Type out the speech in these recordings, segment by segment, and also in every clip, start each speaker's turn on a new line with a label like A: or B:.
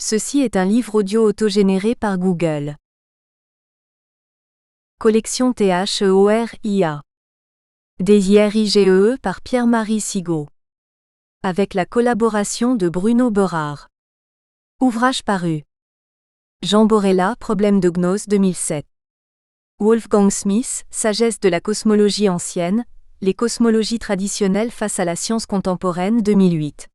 A: Ceci est un livre audio autogénéré par Google. Collection THEORIA. DIRIGEE par Pierre-Marie Sigaud. Avec la collaboration de Bruno Berard. Ouvrage paru. Jean Borella, Problème de gnose 2007. Wolfgang Smith, Sagesse de la cosmologie ancienne, les cosmologies traditionnelles face à la science contemporaine 2008.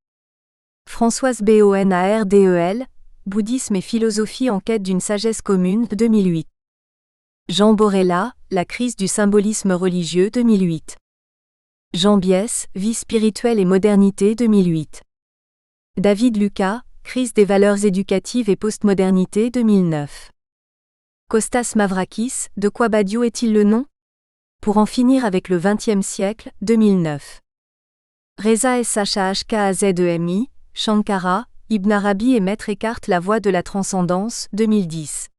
A: Françoise Bonardel, Bouddhisme et philosophie en quête d'une sagesse commune 2008. Jean Borella, La crise du symbolisme religieux 2008. Jean Bies, Vie spirituelle et modernité 2008. David Lucas, Crise des valeurs éducatives et postmodernité 2009. Kostas Mavrakis, De quoi Badiou est-il le nom ? Pour en finir avec le XXe siècle 2009. Reza Shahkazemi, Shankara, Ibn Arabi et Maître Eckhart La voie de la transcendance 2010.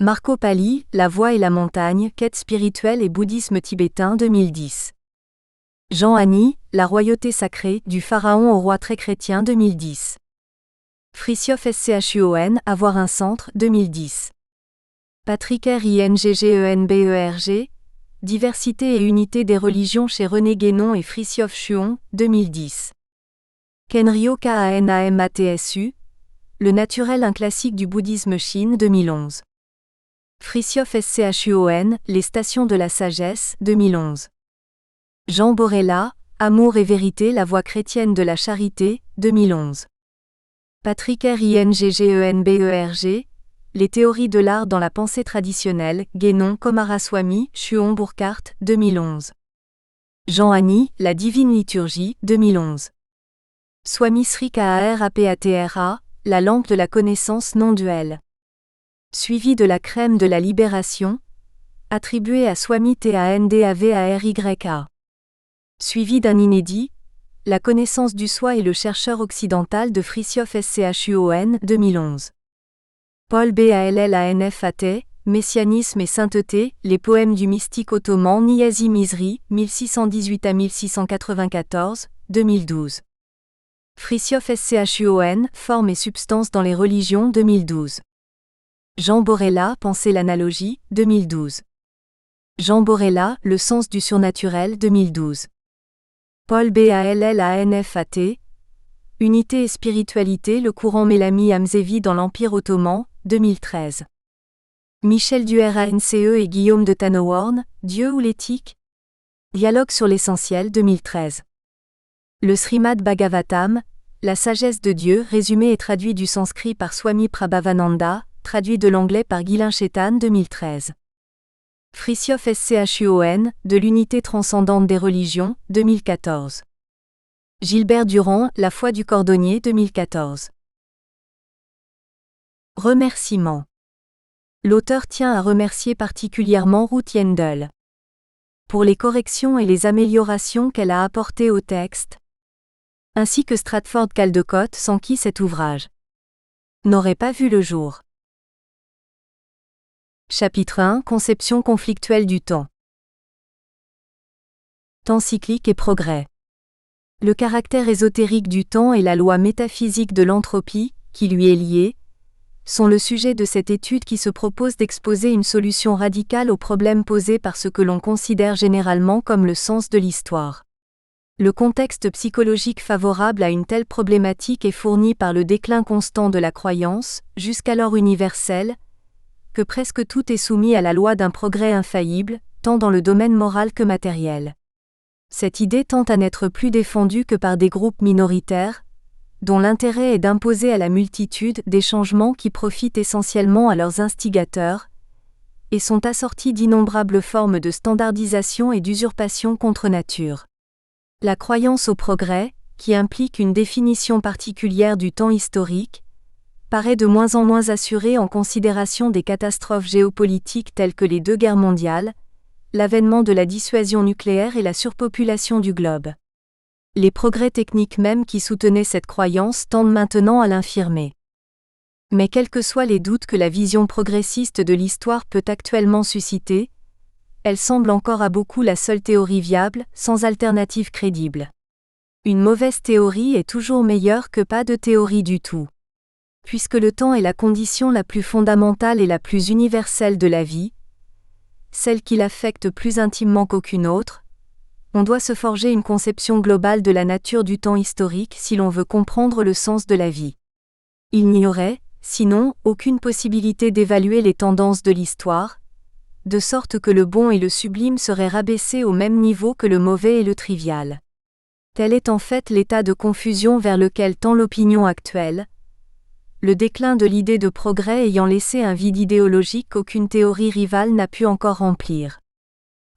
A: Marco Pali, La voie et la montagne, quête spirituelle et bouddhisme tibétain 2010. Jean Annie, La royauté sacrée, du pharaon au roi très chrétien 2010. Frithiof Schun, Avoir un centre 2010. Patrick Ringgenberg, Diversité et unité des religions chez René Guénon et Frithiof Schun 2010. Kenryo Kanamatsu, Le naturel un classique du bouddhisme Chine 2011. Frithiof Schun, Les stations de la sagesse 2011. Jean Borella, Amour et vérité la voie chrétienne de la charité 2011. Patrick Ringgenberg, Les théories de l'art dans la pensée traditionnelle, Guénon Komaraswamy, Schun Burkhardt 2011. Jean Annie, La divine liturgie 2011. Swami Sri Karapatra, La lampe de la connaissance non duelle. Suivi de La crème de la libération, attribué à Swami Tandavaryka. Suivi d'un inédit, La connaissance du soi et le chercheur occidental de Frithiof Schun 2011. Paul Ballanfat, Messianisme et sainteté, les poèmes du mystique ottoman Niyazi Mizri, 1618 à 1694, 2012. Frithiof Schun, Forme et substance dans les religions 2012. Jean Borella, Penser l'analogie, 2012. Jean Borella, Le sens du surnaturel 2012. Paul Ballanfat, Unité et spiritualité, le courant Melami Hamzevi dans l'Empire ottoman, 2013. Michel Durance et Guillaume de Tannoworn, Dieu ou l'éthique ? Dialogue sur l'essentiel 2013. Le Srimad Bhagavatam, La sagesse de Dieu, résumé et traduit du sanskrit par Swami Prabhavananda, traduit de l'anglais par Ghislain Chetan 2013. Frithiof Schun, De l'unité transcendante des religions, 2014. Gilbert Durand, La foi du cordonnier 2014. Remerciements. L'auteur tient à remercier particulièrement Ruth Yendel pour les corrections et les améliorations qu'elle a apportées au texte, ainsi que Stratford Caldecott sans qui cet ouvrage n'aurait pas vu le jour. Chapitre 1 Conception conflictuelle du temps. Temps cyclique et progrès. Le caractère ésotérique du temps et la loi métaphysique de l'entropie, qui lui est liée, sont le sujet de cette étude qui se propose d'exposer une solution radicale aux problèmes posés par ce que l'on considère généralement comme le sens de l'histoire. Le contexte psychologique favorable à une telle problématique est fourni par le déclin constant de la croyance, jusqu'alors universelle, que presque tout est soumis à la loi d'un progrès infaillible, tant dans le domaine moral que matériel. Cette idée tend à n'être plus défendue que par des groupes minoritaires, dont l'intérêt est d'imposer à la multitude des changements qui profitent essentiellement à leurs instigateurs, et sont assortis d'innombrables formes de standardisation et d'usurpation contre nature. La croyance au progrès, qui implique une définition particulière du temps historique, paraît de moins en moins assurée en considération des catastrophes géopolitiques telles que les 2 guerres mondiales, l'avènement de la dissuasion nucléaire et la surpopulation du globe. Les progrès techniques même qui soutenaient cette croyance tendent maintenant à l'infirmer. Mais quels que soient les doutes que la vision progressiste de l'histoire peut actuellement susciter, elle semble encore à beaucoup la seule théorie viable, sans alternative crédible. Une mauvaise théorie est toujours meilleure que pas de théorie du tout. Puisque le temps est la condition la plus fondamentale et la plus universelle de la vie, celle qui l'affecte plus intimement qu'aucune autre, on doit se forger une conception globale de la nature du temps historique si l'on veut comprendre le sens de la vie. Il n'y aurait, sinon, aucune possibilité d'évaluer les tendances de l'histoire, de sorte que le bon et le sublime seraient rabaissés au même niveau que le mauvais et le trivial. Tel est en fait l'état de confusion vers lequel tend l'opinion actuelle, le déclin de l'idée de progrès ayant laissé un vide idéologique qu'aucune théorie rivale n'a pu encore remplir.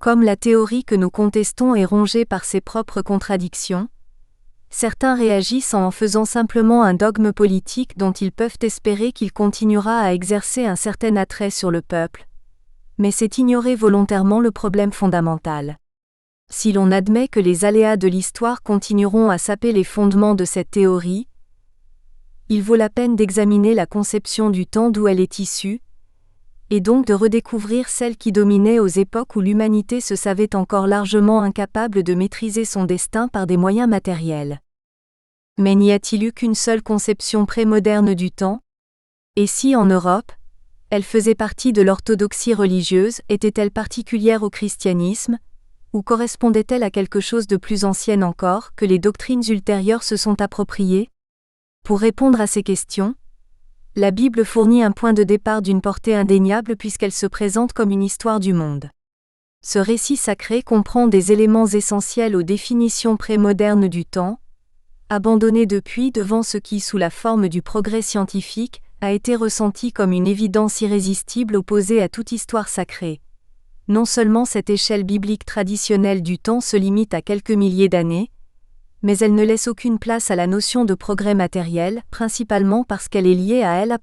A: Comme la théorie que nous contestons est rongée par ses propres contradictions, certains réagissent en faisant simplement un dogme politique dont ils peuvent espérer qu'il continuera à exercer un certain attrait sur le peuple, mais c'est ignorer volontairement le problème fondamental. Si l'on admet que les aléas de l'histoire continueront à saper les fondements de cette théorie, il vaut la peine d'examiner la conception du temps d'où elle est issue, et donc de redécouvrir celle qui dominait aux époques où l'humanité se savait encore largement incapable de maîtriser son destin par des moyens matériels. Mais n'y a-t-il eu qu'une seule conception prémoderne du temps? Et si en Europe, elle faisait partie de l'orthodoxie religieuse, était-elle particulière au christianisme, ou correspondait-elle à quelque chose de plus ancien encore que les doctrines ultérieures se sont appropriées? Pour répondre à ces questions, la Bible fournit un point de départ d'une portée indéniable puisqu'elle se présente comme une histoire du monde. Ce récit sacré comprend des éléments essentiels aux définitions prémodernes du temps, abandonnés depuis devant ce qui, sous la forme du progrès scientifique, a été ressenti comme une évidence irrésistible opposée à toute histoire sacrée. Non seulement cette échelle biblique traditionnelle du temps se limite à quelques milliers d'années, mais elle ne laisse aucune place à la notion de progrès matériel, principalement parce qu'elle est liée à L'.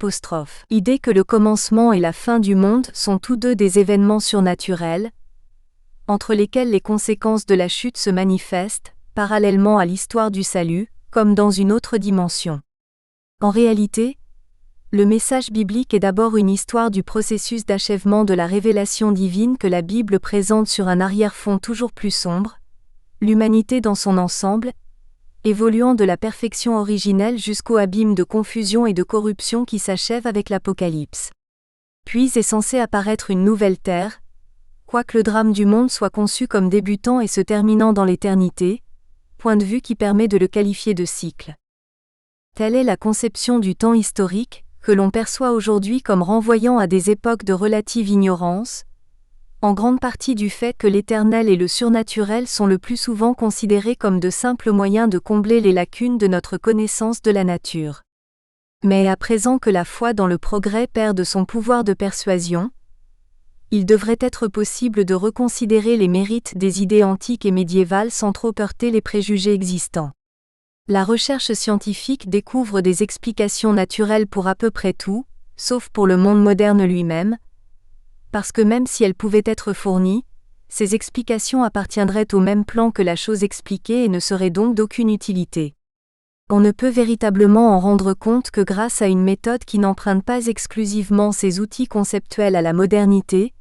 A: Idée que le commencement et la fin du monde sont tous deux des événements surnaturels, entre lesquels les conséquences de la chute se manifestent, parallèlement à l'histoire du salut, comme dans une autre dimension. En réalité, le message biblique est d'abord une histoire du processus d'achèvement de la révélation divine que la Bible présente sur un arrière-fond toujours plus sombre, l'humanité dans son ensemble, évoluant de la perfection originelle jusqu'au abîme de confusion et de corruption qui s'achève avec l'Apocalypse. Puis est censée apparaître une nouvelle terre, quoique le drame du monde soit conçu comme débutant et se terminant dans l'éternité, point de vue qui permet de le qualifier de cycle. Telle est la conception du temps historique, que l'on perçoit aujourd'hui comme renvoyant à des époques de relative ignorance, en grande partie du fait que l'éternel et le surnaturel sont le plus souvent considérés comme de simples moyens de combler les lacunes de notre connaissance de la nature. Mais à présent que la foi dans le progrès perd de son pouvoir de persuasion, il devrait être possible de reconsidérer les mérites des idées antiques et médiévales sans trop heurter les préjugés existants. La recherche scientifique découvre des explications naturelles pour à peu près tout, sauf pour le monde moderne lui-même, parce que même si elles pouvaient être fournies, ces explications appartiendraient au même plan que la chose expliquée et ne seraient donc d'aucune utilité. On ne peut véritablement en rendre compte que grâce à une méthode qui n'emprunte pas exclusivement ses outils conceptuels à la modernité,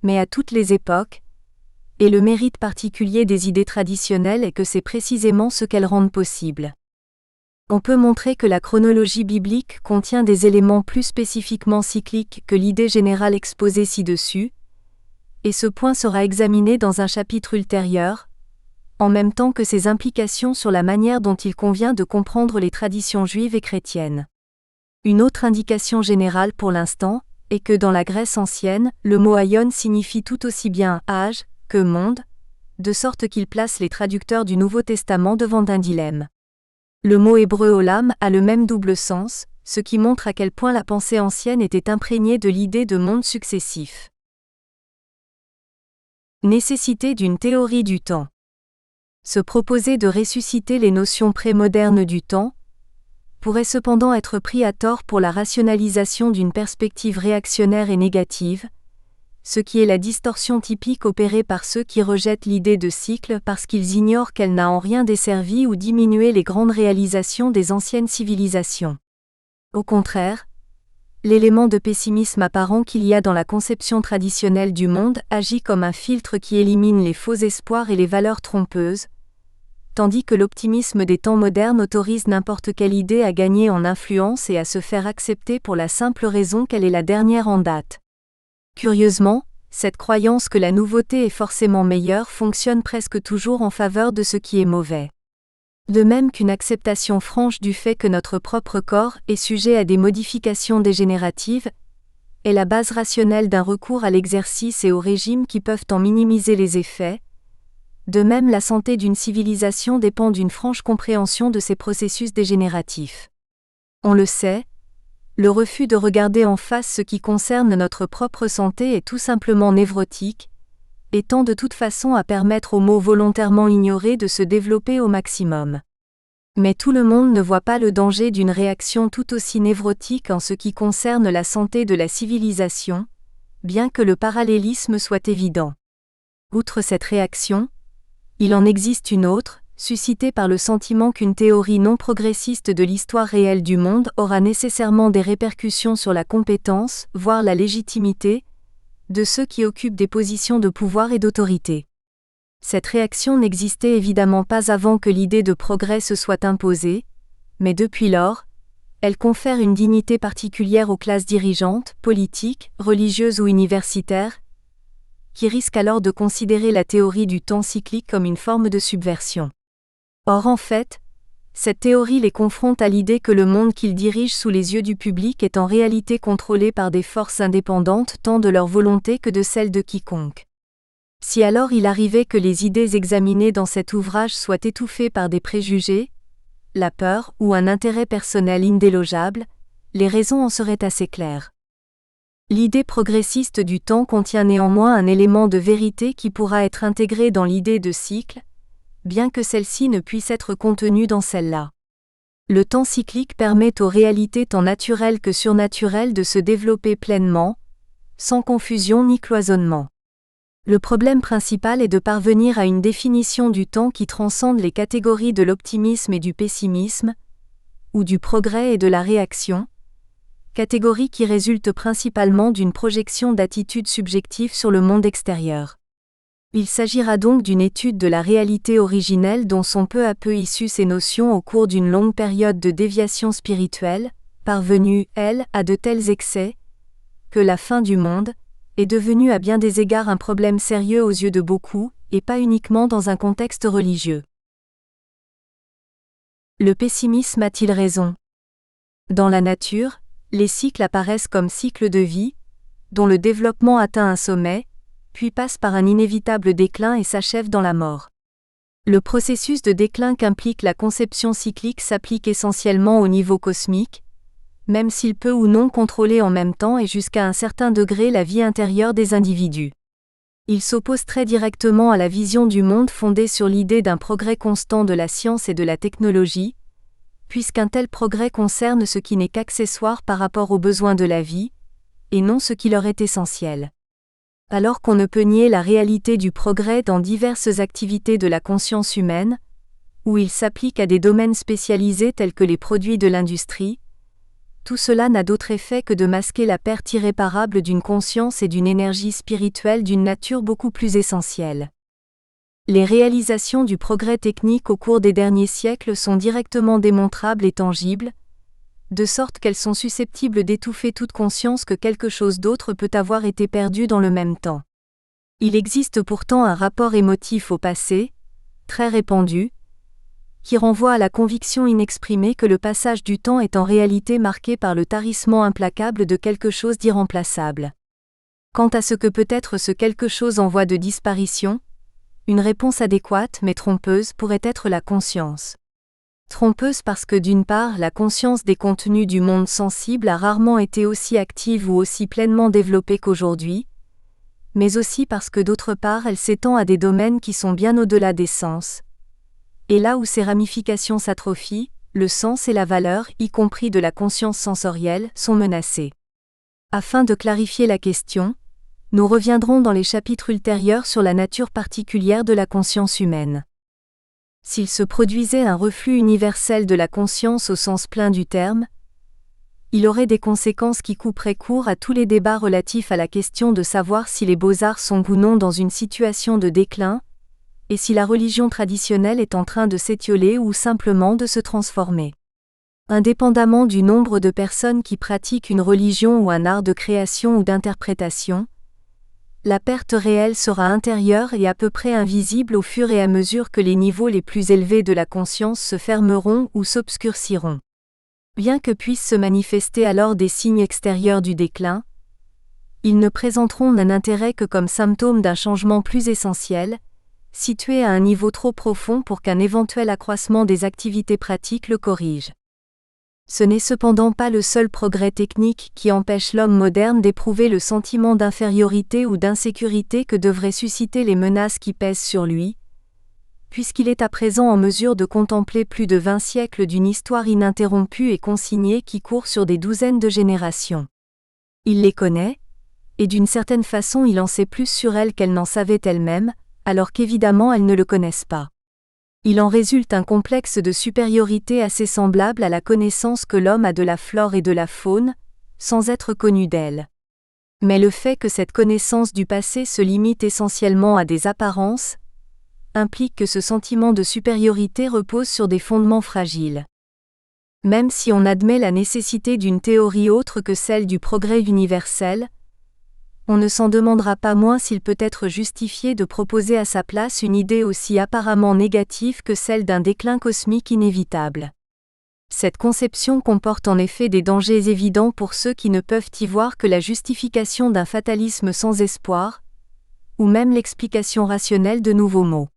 A: mais à toutes les époques, et le mérite particulier des idées traditionnelles est que c'est précisément ce qu'elles rendent possible. On peut montrer que la chronologie biblique contient des éléments plus spécifiquement cycliques que l'idée générale exposée ci-dessus, et ce point sera examiné dans un chapitre ultérieur, en même temps que ses implications sur la manière dont il convient de comprendre les traditions juives et chrétiennes. Une autre indication générale pour l'instant est que dans la Grèce ancienne, le mot aion signifie tout aussi bien âge que monde, de sorte qu'il place les traducteurs du Nouveau Testament devant un dilemme. Le mot hébreu olam a le même double sens, ce qui montre à quel point la pensée ancienne était imprégnée de l'idée de monde successif. Nécessité d'une théorie du temps. Se proposer de ressusciter les notions prémodernes du temps pourrait cependant être pris à tort pour la rationalisation d'une perspective réactionnaire et négative, ce qui est la distorsion typique opérée par ceux qui rejettent l'idée de cycle parce qu'ils ignorent qu'elle n'a en rien desservi ou diminué les grandes réalisations des anciennes civilisations. Au contraire, l'élément de pessimisme apparent qu'il y a dans la conception traditionnelle du monde agit comme un filtre qui élimine les faux espoirs et les valeurs trompeuses, tandis que l'optimisme des temps modernes autorise n'importe quelle idée à gagner en influence et à se faire accepter pour la simple raison qu'elle est la dernière en date. Curieusement, cette croyance que la nouveauté est forcément meilleure fonctionne presque toujours en faveur de ce qui est mauvais. De même qu'une acceptation franche du fait que notre propre corps est sujet à des modifications dégénératives est la base rationnelle d'un recours à l'exercice et au régime qui peuvent en minimiser les effets. De même, la santé d'une civilisation dépend d'une franche compréhension de ces processus dégénératifs. On le sait, le refus de regarder en face ce qui concerne notre propre santé est tout simplement névrotique, et tend de toute façon à permettre aux maux volontairement ignorés de se développer au maximum. Mais tout le monde ne voit pas le danger d'une réaction tout aussi névrotique en ce qui concerne la santé de la civilisation, bien que le parallélisme soit évident. Outre cette réaction, il en existe une autre, suscitée par le sentiment qu'une théorie non progressiste de l'histoire réelle du monde aura nécessairement des répercussions sur la compétence, voire la légitimité, de ceux qui occupent des positions de pouvoir et d'autorité. Cette réaction n'existait évidemment pas avant que l'idée de progrès se soit imposée, mais depuis lors, elle confère une dignité particulière aux classes dirigeantes, politiques, religieuses ou universitaires, qui risquent alors de considérer la théorie du temps cyclique comme une forme de subversion. Or en fait, cette théorie les confronte à l'idée que le monde qu'ils dirigent sous les yeux du public est en réalité contrôlé par des forces indépendantes tant de leur volonté que de celle de quiconque. Si alors il arrivait que les idées examinées dans cet ouvrage soient étouffées par des préjugés, la peur ou un intérêt personnel indélogeable, les raisons en seraient assez claires. L'idée progressiste du temps contient néanmoins un élément de vérité qui pourra être intégré dans l'idée de cycle, bien que celle-ci ne puisse être contenue dans celle-là. Le temps cyclique permet aux réalités tant naturelles que surnaturelles de se développer pleinement, sans confusion ni cloisonnement. Le problème principal est de parvenir à une définition du temps qui transcende les catégories de l'optimisme et du pessimisme, ou du progrès et de la réaction, catégories qui résultent principalement d'une projection d'attitudes subjectives sur le monde extérieur. Il s'agira donc d'une étude de la réalité originelle dont sont peu à peu issues ces notions au cours d'une longue période de déviation spirituelle, parvenue, elle, à de tels excès, que la fin du monde est devenue à bien des égards un problème sérieux aux yeux de beaucoup, et pas uniquement dans un contexte religieux. Le pessimisme a-t-il raison ? Dans la nature, les cycles apparaissent comme cycles de vie, dont le développement atteint un sommet, puis passe par un inévitable déclin et s'achève dans la mort. Le processus de déclin qu'implique la conception cyclique s'applique essentiellement au niveau cosmique, même s'il peut ou non contrôler en même temps et jusqu'à un certain degré la vie intérieure des individus. Il s'oppose très directement à la vision du monde fondée sur l'idée d'un progrès constant de la science et de la technologie, puisqu'un tel progrès concerne ce qui n'est qu'accessoire par rapport aux besoins de la vie, et non ce qui leur est essentiel. Alors qu'on ne peut nier la réalité du progrès dans diverses activités de la conscience humaine, où il s'applique à des domaines spécialisés tels que les produits de l'industrie, tout cela n'a d'autre effet que de masquer la perte irréparable d'une conscience et d'une énergie spirituelle d'une nature beaucoup plus essentielle. Les réalisations du progrès technique au cours des derniers siècles sont directement démontrables et tangibles, de sorte qu'elles sont susceptibles d'étouffer toute conscience que quelque chose d'autre peut avoir été perdu dans le même temps. Il existe pourtant un rapport émotif au passé, très répandu, qui renvoie à la conviction inexprimée que le passage du temps est en réalité marqué par le tarissement implacable de quelque chose d'irremplaçable. Quant à ce que peut être ce quelque chose en voie de disparition, une réponse adéquate mais trompeuse pourrait être la conscience. Trompeuse parce que d'une part la conscience des contenus du monde sensible a rarement été aussi active ou aussi pleinement développée qu'aujourd'hui, mais aussi parce que d'autre part elle s'étend à des domaines qui sont bien au-delà des sens. Et là où ces ramifications s'atrophient, le sens et la valeur, y compris de la conscience sensorielle, sont menacés. Afin de clarifier la question, nous reviendrons dans les chapitres ultérieurs sur la nature particulière de la conscience humaine. S'il se produisait un reflux universel de la conscience au sens plein du terme, il aurait des conséquences qui couperaient court à tous les débats relatifs à la question de savoir si les beaux-arts sont ou non dans une situation de déclin, et si la religion traditionnelle est en train de s'étioler ou simplement de se transformer. Indépendamment du nombre de personnes qui pratiquent une religion ou un art de création ou d'interprétation, la perte réelle sera intérieure et à peu près invisible au fur et à mesure que les niveaux les plus élevés de la conscience se fermeront ou s'obscurciront. Bien que puissent se manifester alors des signes extérieurs du déclin, ils ne présenteront un intérêt que comme symptôme d'un changement plus essentiel, situé à un niveau trop profond pour qu'un éventuel accroissement des activités pratiques le corrige. Ce n'est cependant pas le seul progrès technique qui empêche l'homme moderne d'éprouver le sentiment d'infériorité ou d'insécurité que devraient susciter les menaces qui pèsent sur lui, puisqu'il est à présent en mesure de contempler plus de 20 siècles d'une histoire ininterrompue et consignée qui court sur des douzaines de générations. Il les connaît, et d'une certaine façon il en sait plus sur elles qu'elles n'en savaient elles-mêmes, alors qu'évidemment elles ne le connaissent pas. Il en résulte un complexe de supériorité assez semblable à la connaissance que l'homme a de la flore et de la faune, sans être connu d'elle. Mais le fait que cette connaissance du passé se limite essentiellement à des apparences, implique que ce sentiment de supériorité repose sur des fondements fragiles. Même si on admet la nécessité d'une théorie autre que celle du progrès universel, on ne s'en demandera pas moins s'il peut être justifié de proposer à sa place une idée aussi apparemment négative que celle d'un déclin cosmique inévitable. Cette conception comporte en effet des dangers évidents pour ceux qui ne peuvent y voir que la justification d'un fatalisme sans espoir, ou même l'explication rationnelle de nouveaux maux.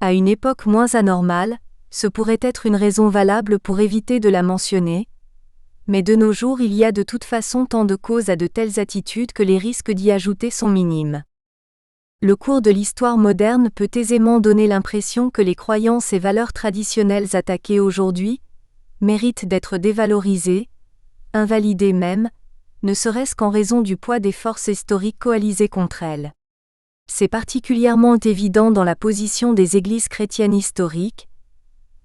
A: À une époque moins anormale, ce pourrait être une raison valable pour éviter de la mentionner, mais de nos jours il y a de toute façon tant de causes à de telles attitudes que les risques d'y ajouter sont minimes. Le cours de l'histoire moderne peut aisément donner l'impression que les croyances et valeurs traditionnelles attaquées aujourd'hui méritent d'être dévalorisées, invalidées même, ne serait-ce qu'en raison du poids des forces historiques coalisées contre elles. C'est particulièrement évident dans la position des églises chrétiennes historiques,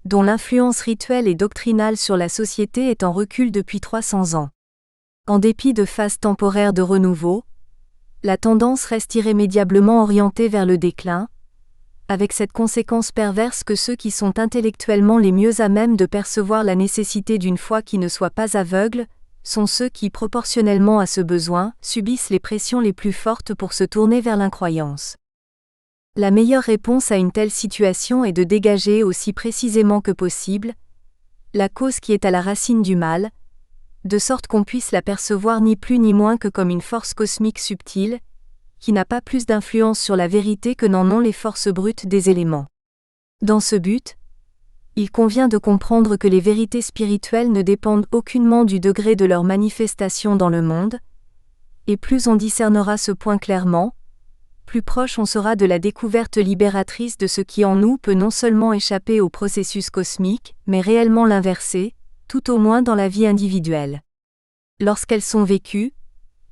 A: dont l'influence rituelle et doctrinale sur la société est en recul depuis 300 ans. En dépit de phases temporaires de renouveau, la tendance reste irrémédiablement orientée vers le déclin, avec cette conséquence perverse que ceux qui sont intellectuellement les mieux à même de percevoir la nécessité d'une foi qui ne soit pas aveugle, sont ceux qui, proportionnellement à ce besoin, subissent les pressions les plus fortes pour se tourner vers l'incroyance. La meilleure réponse à une telle situation est de dégager aussi précisément que possible la cause qui est à la racine du mal, de sorte qu'on puisse la percevoir ni plus ni moins que comme une force cosmique subtile, qui n'a pas plus d'influence sur la vérité que n'en ont les forces brutes des éléments. Dans ce but, il convient de comprendre que les vérités spirituelles ne dépendent aucunement du degré de leur manifestation dans le monde, et plus on discernera ce point clairement, plus proche on sera de la découverte libératrice de ce qui en nous peut non seulement échapper au processus cosmique, mais réellement l'inverser, tout au moins dans la vie individuelle. Lorsqu'elles sont vécues,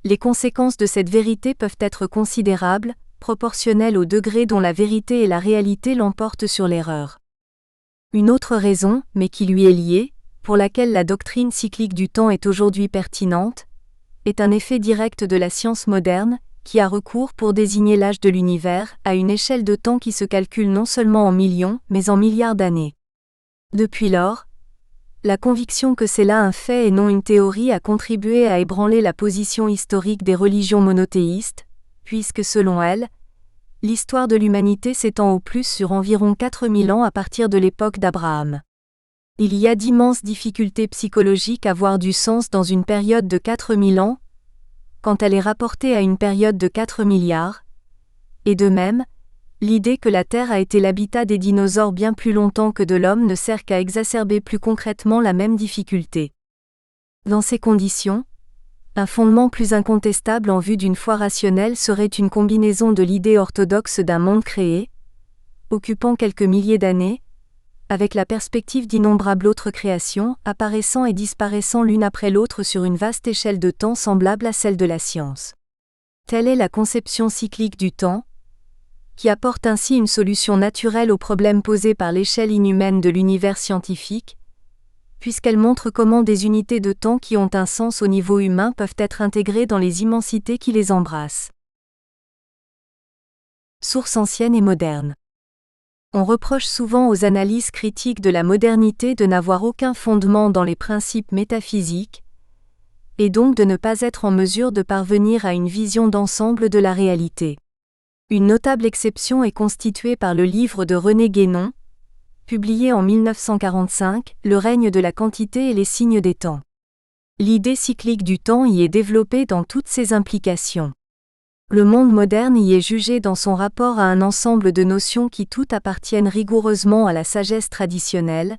A: les conséquences de cette vérité peuvent être considérables, proportionnelles au degré dont la vérité et la réalité l'emportent sur l'erreur. Une autre raison, mais qui lui est liée, pour laquelle la doctrine cyclique du temps est aujourd'hui pertinente, est un effet direct de la science moderne, qui a recours pour désigner l'âge de l'univers à une échelle de temps qui se calcule non seulement en millions, mais en milliards d'années. Depuis lors, la conviction que c'est là un fait et non une théorie a contribué à ébranler la position historique des religions monothéistes, puisque selon elles, l'histoire de l'humanité s'étend au plus sur environ 4000 ans à partir de l'époque d'Abraham. Il y a d'immenses difficultés psychologiques à voir du sens dans une période de 4000 ans, quand elle est rapportée à une période de 4 milliards, et de même, l'idée que la Terre a été l'habitat des dinosaures bien plus longtemps que de l'homme ne sert qu'à exacerber plus concrètement la même difficulté. Dans ces conditions, un fondement plus incontestable en vue d'une foi rationnelle serait une combinaison de l'idée orthodoxe d'un monde créé, occupant quelques milliers d'années, avec la perspective d'innombrables autres créations, apparaissant et disparaissant l'une après l'autre sur une vaste échelle de temps semblable à celle de la science. Telle est la conception cyclique du temps, qui apporte ainsi une solution naturelle aux problèmes posés par l'échelle inhumaine de l'univers scientifique, puisqu'elle montre comment des unités de temps qui ont un sens au niveau humain peuvent être intégrées dans les immensités qui les embrassent. Sources anciennes et modernes. On reproche souvent aux analyses critiques de la modernité de n'avoir aucun fondement dans les principes métaphysiques, et donc de ne pas être en mesure de parvenir à une vision d'ensemble de la réalité. Une notable exception est constituée par le livre de René Guénon, publié en 1945, Le règne de la quantité et les signes des temps. L'idée cyclique du temps y est développée dans toutes ses implications. Le monde moderne y est jugé dans son rapport à un ensemble de notions qui toutes appartiennent rigoureusement à la sagesse traditionnelle,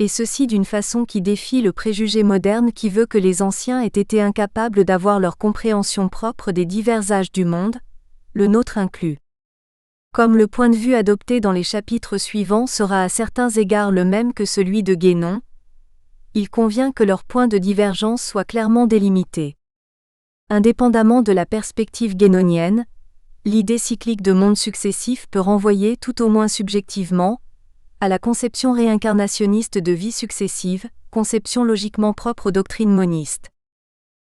A: et ceci d'une façon qui défie le préjugé moderne qui veut que les anciens aient été incapables d'avoir leur compréhension propre des divers âges du monde, le nôtre inclus. Comme le point de vue adopté dans les chapitres suivants sera à certains égards le même que celui de Guénon, il convient que leurs points de divergence soient clairement délimités. Indépendamment de la perspective guénonienne, l'idée cyclique de mondes successifs peut renvoyer tout au moins subjectivement à la conception réincarnationniste de vie successive, conception logiquement propre aux doctrines monistes.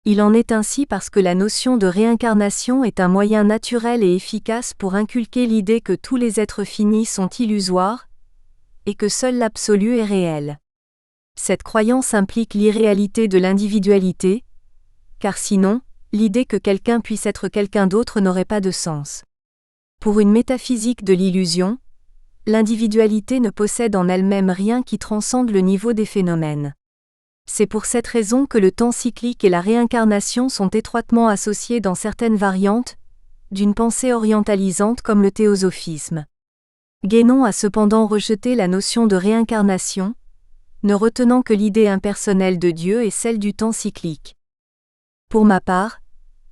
A: Il en est ainsi parce que la notion de réincarnation est un moyen naturel et efficace pour inculquer l'idée que tous les êtres finis sont illusoires et que seul l'absolu est réel. Cette croyance implique l'irréalité de l'individualité, car sinon, l'idée que quelqu'un puisse être quelqu'un d'autre n'aurait pas de sens. Pour une métaphysique de l'illusion, l'individualité ne possède en elle-même rien qui transcende le niveau des phénomènes. C'est pour cette raison que le temps cyclique et la réincarnation sont étroitement associés dans certaines variantes d'une pensée orientalisante comme le théosophisme. Guénon a cependant rejeté la notion de réincarnation, ne retenant que l'idée impersonnelle de Dieu et celle du temps cyclique. Pour ma part,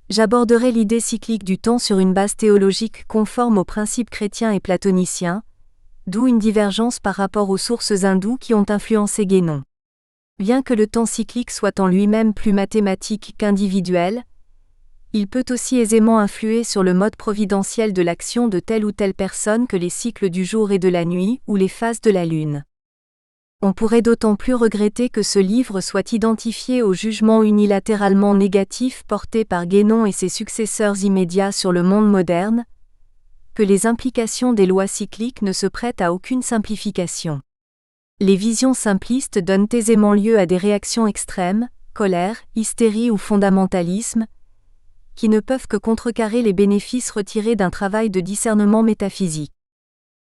A: j'aborderai l'idée cyclique du temps sur une base théologique conforme aux principes chrétiens et platoniciens, d'où une divergence par rapport aux sources hindoues qui ont influencé Guénon. Bien que le temps cyclique soit en lui-même plus mathématique qu'individuel, il peut aussi aisément influer sur le mode providentiel de l'action de telle ou telle personne que les cycles du jour et de la nuit ou les phases de la lune. On pourrait d'autant plus regretter que ce livre soit identifié au jugement unilatéralement négatif porté par Guénon et ses successeurs immédiats sur le monde moderne, que les implications des lois cycliques ne se prêtent à aucune simplification. Les visions simplistes donnent aisément lieu à des réactions extrêmes, colère, hystérie ou fondamentalisme, qui ne peuvent que contrecarrer les bénéfices retirés d'un travail de discernement métaphysique.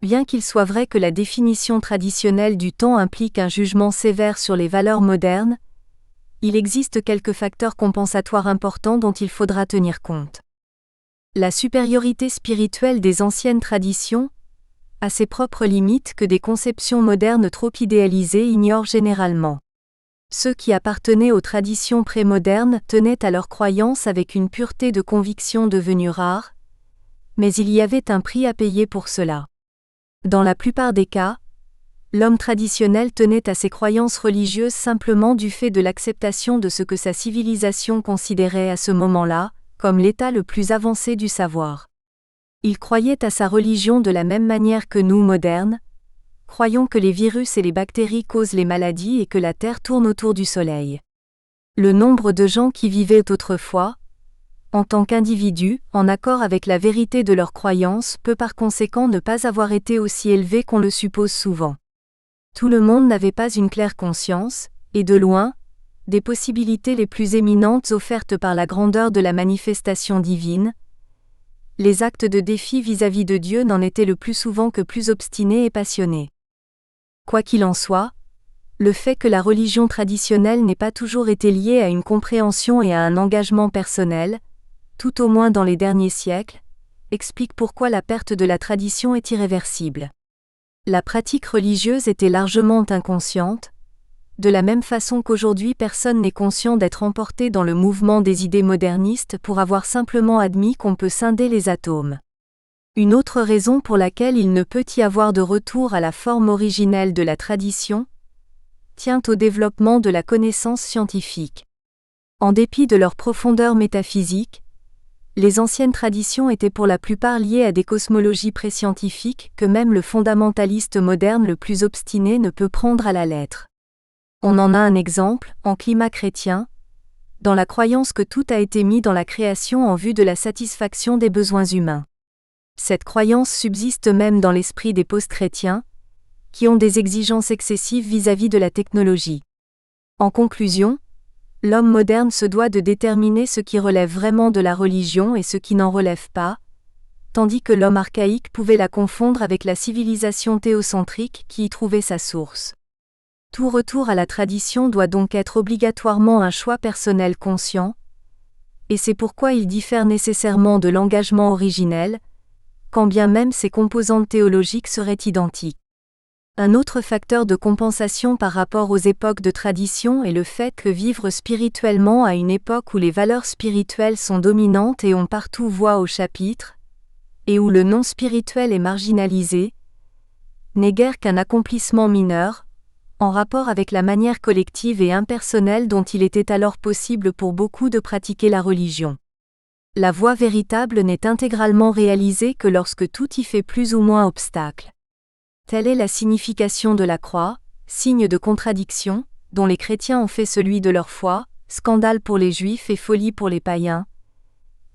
A: Bien qu'il soit vrai que la définition traditionnelle du temps implique un jugement sévère sur les valeurs modernes, il existe quelques facteurs compensatoires importants dont il faudra tenir compte. La supériorité spirituelle des anciennes traditions a ses propres limites que des conceptions modernes trop idéalisées ignorent généralement. Ceux qui appartenaient aux traditions prémodernes tenaient à leurs croyances avec une pureté de conviction devenue rare, mais il y avait un prix à payer pour cela. Dans la plupart des cas, l'homme traditionnel tenait à ses croyances religieuses simplement du fait de l'acceptation de ce que sa civilisation considérait à ce moment-là comme l'état le plus avancé du savoir. Il croyait à sa religion de la même manière que nous, modernes, croyons que les virus et les bactéries causent les maladies et que la Terre tourne autour du Soleil. Le nombre de gens qui vivaient autrefois, en tant qu'individus, en accord avec la vérité de leurs croyances, peut par conséquent ne pas avoir été aussi élevé qu'on le suppose souvent. Tout le monde n'avait pas une claire conscience, et de loin, des possibilités les plus éminentes offertes par la grandeur de la manifestation divine. Les actes de défi vis-à-vis de Dieu n'en étaient le plus souvent que plus obstinés et passionnés. Quoi qu'il en soit, le fait que la religion traditionnelle n'ait pas toujours été liée à une compréhension et à un engagement personnel, tout au moins dans les derniers siècles, explique pourquoi la perte de la tradition est irréversible. La pratique religieuse était largement inconsciente, de la même façon qu'aujourd'hui personne n'est conscient d'être emporté dans le mouvement des idées modernistes pour avoir simplement admis qu'on peut scinder les atomes. Une autre raison pour laquelle il ne peut y avoir de retour à la forme originelle de la tradition tient au développement de la connaissance scientifique. En dépit de leur profondeur métaphysique, les anciennes traditions étaient pour la plupart liées à des cosmologies préscientifiques que même le fondamentaliste moderne le plus obstiné ne peut prendre à la lettre. On en a un exemple, en climat chrétien, dans la croyance que tout a été mis dans la création en vue de la satisfaction des besoins humains. Cette croyance subsiste même dans l'esprit des post-chrétiens, qui ont des exigences excessives vis-à-vis de la technologie. En conclusion, l'homme moderne se doit de déterminer ce qui relève vraiment de la religion et ce qui n'en relève pas, tandis que l'homme archaïque pouvait la confondre avec la civilisation théocentrique qui y trouvait sa source. Tout retour à la tradition doit donc être obligatoirement un choix personnel conscient, et c'est pourquoi il diffère nécessairement de l'engagement originel, quand bien même ses composantes théologiques seraient identiques. Un autre facteur de compensation par rapport aux époques de tradition est le fait que vivre spirituellement à une époque où les valeurs spirituelles sont dominantes et ont partout voix au chapitre, et où le non-spirituel est marginalisé, n'est guère qu'un accomplissement mineur, en rapport avec la manière collective et impersonnelle dont il était alors possible pour beaucoup de pratiquer la religion. La voie véritable n'est intégralement réalisée que lorsque tout y fait plus ou moins obstacle. Telle est la signification de la croix, signe de contradiction, dont les chrétiens ont fait celui de leur foi, scandale pour les juifs et folie pour les païens.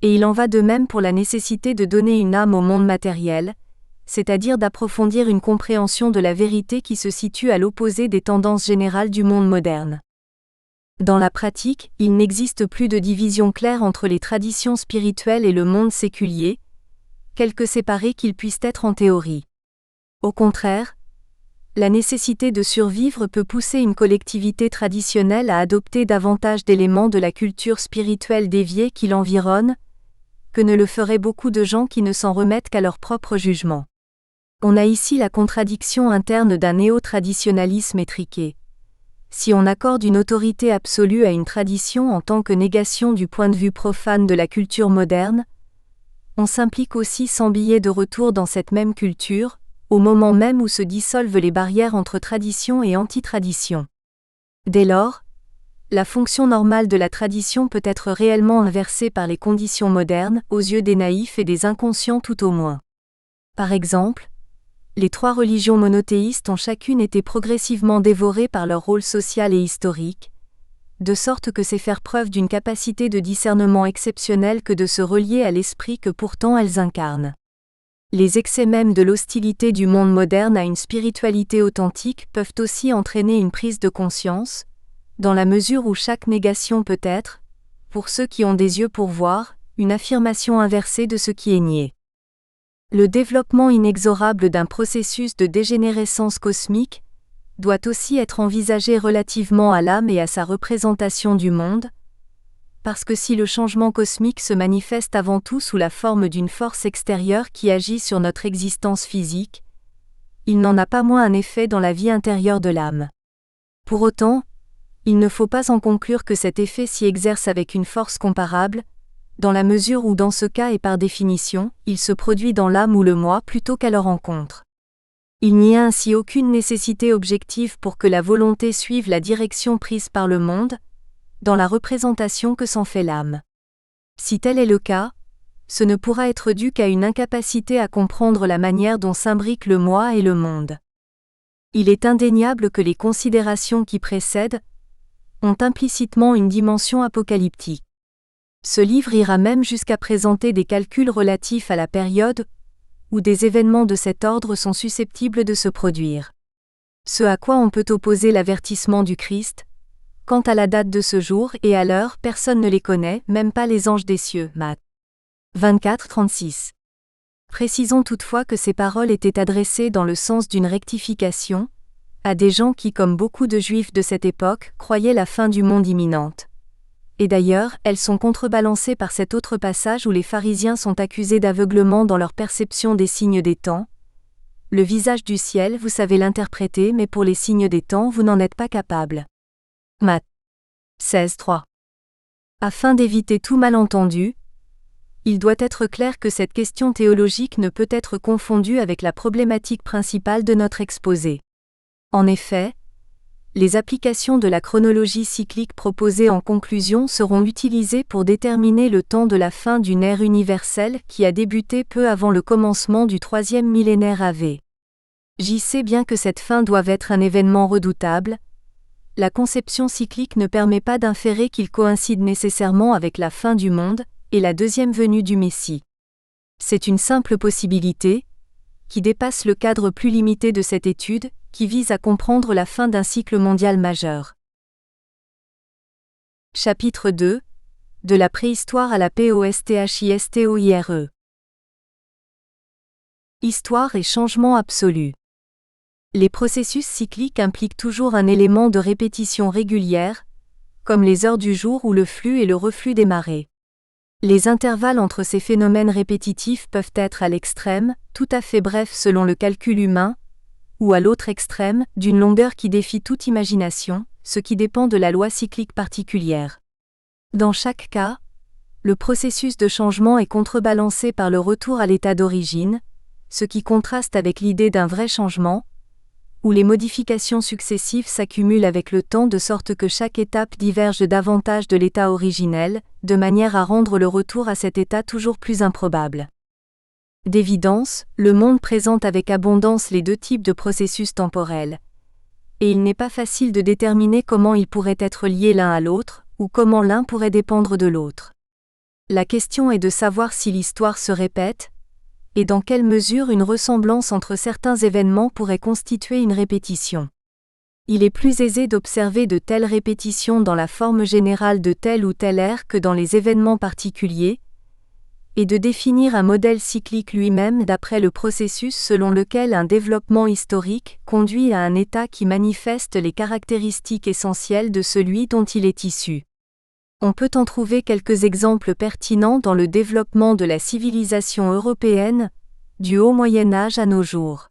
A: Et il en va de même pour la nécessité de donner une âme au monde matériel, c'est-à-dire d'approfondir une compréhension de la vérité qui se situe à l'opposé des tendances générales du monde moderne. Dans la pratique, il n'existe plus de division claire entre les traditions spirituelles et le monde séculier, quelque séparés qu'ils puissent être en théorie. Au contraire, la nécessité de survivre peut pousser une collectivité traditionnelle à adopter davantage d'éléments de la culture spirituelle déviée qui l'environne, que ne le feraient beaucoup de gens qui ne s'en remettent qu'à leur propre jugement. On a ici la contradiction interne d'un néo-traditionnalisme étriqué. Si on accorde une autorité absolue à une tradition en tant que négation du point de vue profane de la culture moderne, on s'implique aussi sans billet de retour dans cette même culture, au moment même où se dissolvent les barrières entre tradition et anti-tradition. Dès lors, la fonction normale de la tradition peut être réellement inversée par les conditions modernes, aux yeux des naïfs et des inconscients tout au moins. Par exemple, les trois religions monothéistes ont chacune été progressivement dévorées par leur rôle social et historique, de sorte que c'est faire preuve d'une capacité de discernement exceptionnelle que de se relier à l'esprit que pourtant elles incarnent. Les excès même de l'hostilité du monde moderne à une spiritualité authentique peuvent aussi entraîner une prise de conscience, dans la mesure où chaque négation peut être, pour ceux qui ont des yeux pour voir, une affirmation inversée de ce qui est nié. Le développement inexorable d'un processus de dégénérescence cosmique doit aussi être envisagé relativement à l'âme et à sa représentation du monde, parce que si le changement cosmique se manifeste avant tout sous la forme d'une force extérieure qui agit sur notre existence physique, il n'en a pas moins un effet dans la vie intérieure de l'âme. Pour autant, il ne faut pas en conclure que cet effet s'y exerce avec une force comparable, dans la mesure où dans ce cas et par définition, il se produit dans l'âme ou le moi plutôt qu'à leur encontre. Il n'y a ainsi aucune nécessité objective pour que la volonté suive la direction prise par le monde, dans la représentation que s'en fait l'âme. Si tel est le cas, ce ne pourra être dû qu'à une incapacité à comprendre la manière dont s'imbriquent le moi et le monde. Il est indéniable que les considérations qui précèdent ont implicitement une dimension apocalyptique. Ce livre ira même jusqu'à présenter des calculs relatifs à la période où des événements de cet ordre sont susceptibles de se produire. Ce à quoi on peut opposer l'avertissement du Christ, quant à la date de ce jour et à l'heure, personne ne les connaît, même pas les anges des cieux. Matthieu 24-36. Précisons toutefois que ces paroles étaient adressées dans le sens d'une rectification, à des gens qui, comme beaucoup de Juifs de cette époque, croyaient la fin du monde imminente. Et d'ailleurs, elles sont contrebalancées par cet autre passage où les pharisiens sont accusés d'aveuglement dans leur perception des signes des temps. Le visage du ciel, vous savez l'interpréter, mais pour les signes des temps, vous n'en êtes pas capable. Matthieu 16-3. Afin d'éviter tout malentendu, il doit être clair que cette question théologique ne peut être confondue avec la problématique principale de notre exposé. En effet, les applications de la chronologie cyclique proposées en conclusion seront utilisées pour déterminer le temps de la fin d'une ère universelle qui a débuté peu avant le commencement du troisième millénaire AV. J'y sais bien que cette fin doit être un événement redoutable. La conception cyclique ne permet pas d'inférer qu'il coïncide nécessairement avec la fin du monde et la deuxième venue du Messie. C'est une simple possibilité, qui dépasse le cadre plus limité de cette étude, qui vise à comprendre la fin d'un cycle mondial majeur. Chapitre 2. De la préhistoire à la posthistoire. Histoire et changement absolu. Les processus cycliques impliquent toujours un élément de répétition régulière, comme les heures du jour ou le flux et le reflux des marées. Les intervalles entre ces phénomènes répétitifs peuvent être à l'extrême, tout à fait brefs selon le calcul humain, ou à l'autre extrême, d'une longueur qui défie toute imagination, ce qui dépend de la loi cyclique particulière. Dans chaque cas, le processus de changement est contrebalancé par le retour à l'état d'origine, ce qui contraste avec l'idée d'un vrai changement, où les modifications successives s'accumulent avec le temps de sorte que chaque étape diverge davantage de l'état originel, de manière à rendre le retour à cet état toujours plus improbable. D'évidence, le monde présente avec abondance les deux types de processus temporels, et il n'est pas facile de déterminer comment ils pourraient être liés l'un à l'autre, ou comment l'un pourrait dépendre de l'autre. La question est de savoir si l'histoire se répète, et dans quelle mesure une ressemblance entre certains événements pourrait constituer une répétition. Il est plus aisé d'observer de telles répétitions dans la forme générale de telle ou telle ère que dans les événements particuliers, et de définir un modèle cyclique lui-même d'après le processus selon lequel un développement historique conduit à un état qui manifeste les caractéristiques essentielles de celui dont il est issu. On peut en trouver quelques exemples pertinents dans le développement de la civilisation européenne, du Haut Moyen Âge à nos jours.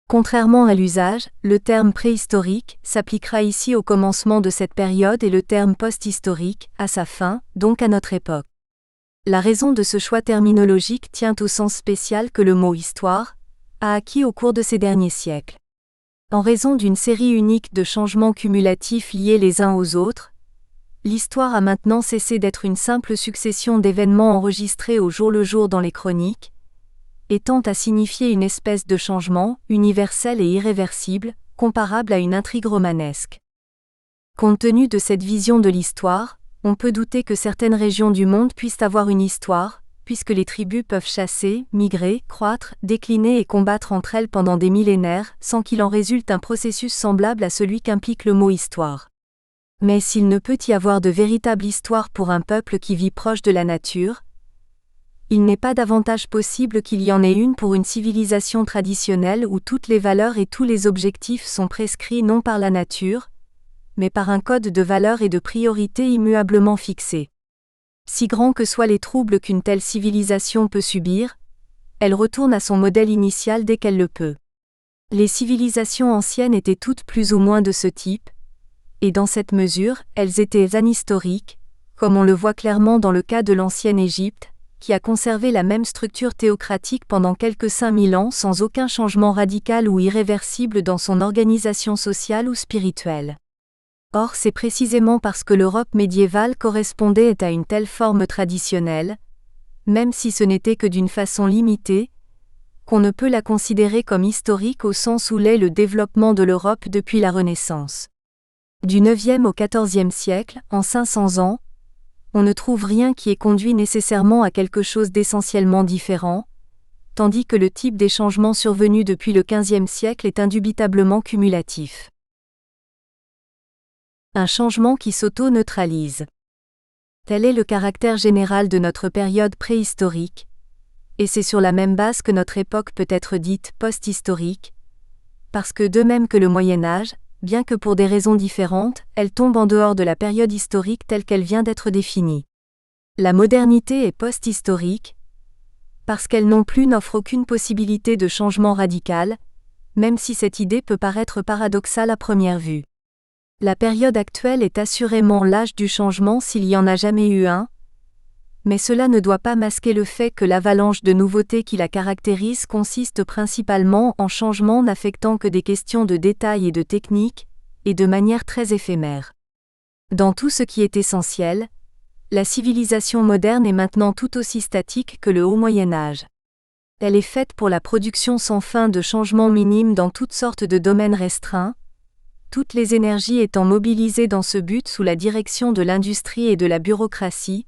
A: Contrairement à l'usage, le terme préhistorique s'appliquera ici au commencement de cette période et le terme posthistorique, à sa fin, donc à notre époque. La raison de ce choix terminologique tient au sens spécial que le mot « histoire » a acquis au cours de ces derniers siècles. En raison d'une série unique de changements cumulatifs liés les uns aux autres, l'histoire a maintenant cessé d'être une simple succession d'événements enregistrés au jour le jour dans les chroniques, et tend à signifier une espèce de changement, universel et irréversible, comparable à une intrigue romanesque. Compte tenu de cette vision de l'histoire, on peut douter que certaines régions du monde puissent avoir une histoire, puisque les tribus peuvent chasser, migrer, croître, décliner et combattre entre elles pendant des millénaires, sans qu'il en résulte un processus semblable à celui qu'implique le mot « histoire ». Mais s'il ne peut y avoir de véritable histoire pour un peuple qui vit proche de la nature, il n'est pas davantage possible qu'il y en ait une pour une civilisation traditionnelle où toutes les valeurs et tous les objectifs sont prescrits non par la nature, mais par un code de valeurs et de priorités immuablement fixés. Si grands que soient les troubles qu'une telle civilisation peut subir, elle retourne à son modèle initial dès qu'elle le peut. Les civilisations anciennes étaient toutes plus ou moins de ce type, et dans cette mesure, elles étaient anhistoriques, comme on le voit clairement dans le cas de l'ancienne Égypte, qui a conservé la même structure théocratique pendant quelques 5000 ans sans aucun changement radical ou irréversible dans son organisation sociale ou spirituelle. Or c'est précisément parce que l'Europe médiévale correspondait à une telle forme traditionnelle, même si ce n'était que d'une façon limitée, qu'on ne peut la considérer comme historique au sens où l'est le développement de l'Europe depuis la Renaissance. Du IXe au XIVe siècle, en 500 ans, on ne trouve rien qui ait conduit nécessairement à quelque chose d'essentiellement différent, tandis que le type des changements survenus depuis le XVe siècle est indubitablement cumulatif. Un changement qui s'auto-neutralise. Tel est le caractère général de notre période préhistorique, et c'est sur la même base que notre époque peut être dite post-historique, parce que de même que le Moyen Âge, bien que pour des raisons différentes, elle tombe en dehors de la période historique telle qu'elle vient d'être définie. La modernité est post-historique, parce qu'elle non plus n'offre aucune possibilité de changement radical, même si cette idée peut paraître paradoxale à première vue. La période actuelle est assurément l'âge du changement s'il y en a jamais eu un, mais cela ne doit pas masquer le fait que l'avalanche de nouveautés qui la caractérise consiste principalement en changements n'affectant que des questions de détail et de technique, et de manière très éphémère. Dans tout ce qui est essentiel, la civilisation moderne est maintenant tout aussi statique que le Haut Moyen Âge. Elle est faite pour la production sans fin de changements minimes dans toutes sortes de domaines restreints, toutes les énergies étant mobilisées dans ce but sous la direction de l'industrie et de la bureaucratie,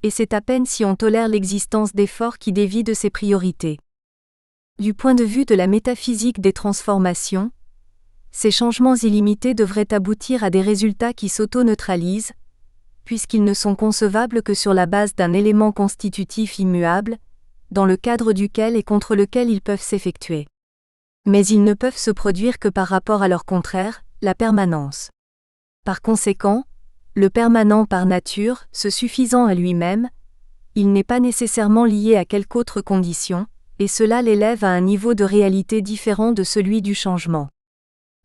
A: et c'est à peine si on tolère l'existence d'efforts qui dévient de ses priorités. Du point de vue de la métaphysique des transformations, ces changements illimités devraient aboutir à des résultats qui s'auto-neutralisent, puisqu'ils ne sont concevables que sur la base d'un élément constitutif immuable, dans le cadre duquel et contre lequel ils peuvent s'effectuer. Mais ils ne peuvent se produire que par rapport à leur contraire, la permanence. Par conséquent, le permanent par nature, se suffisant à lui-même, il n'est pas nécessairement lié à quelque autre condition, et cela l'élève à un niveau de réalité différent de celui du changement.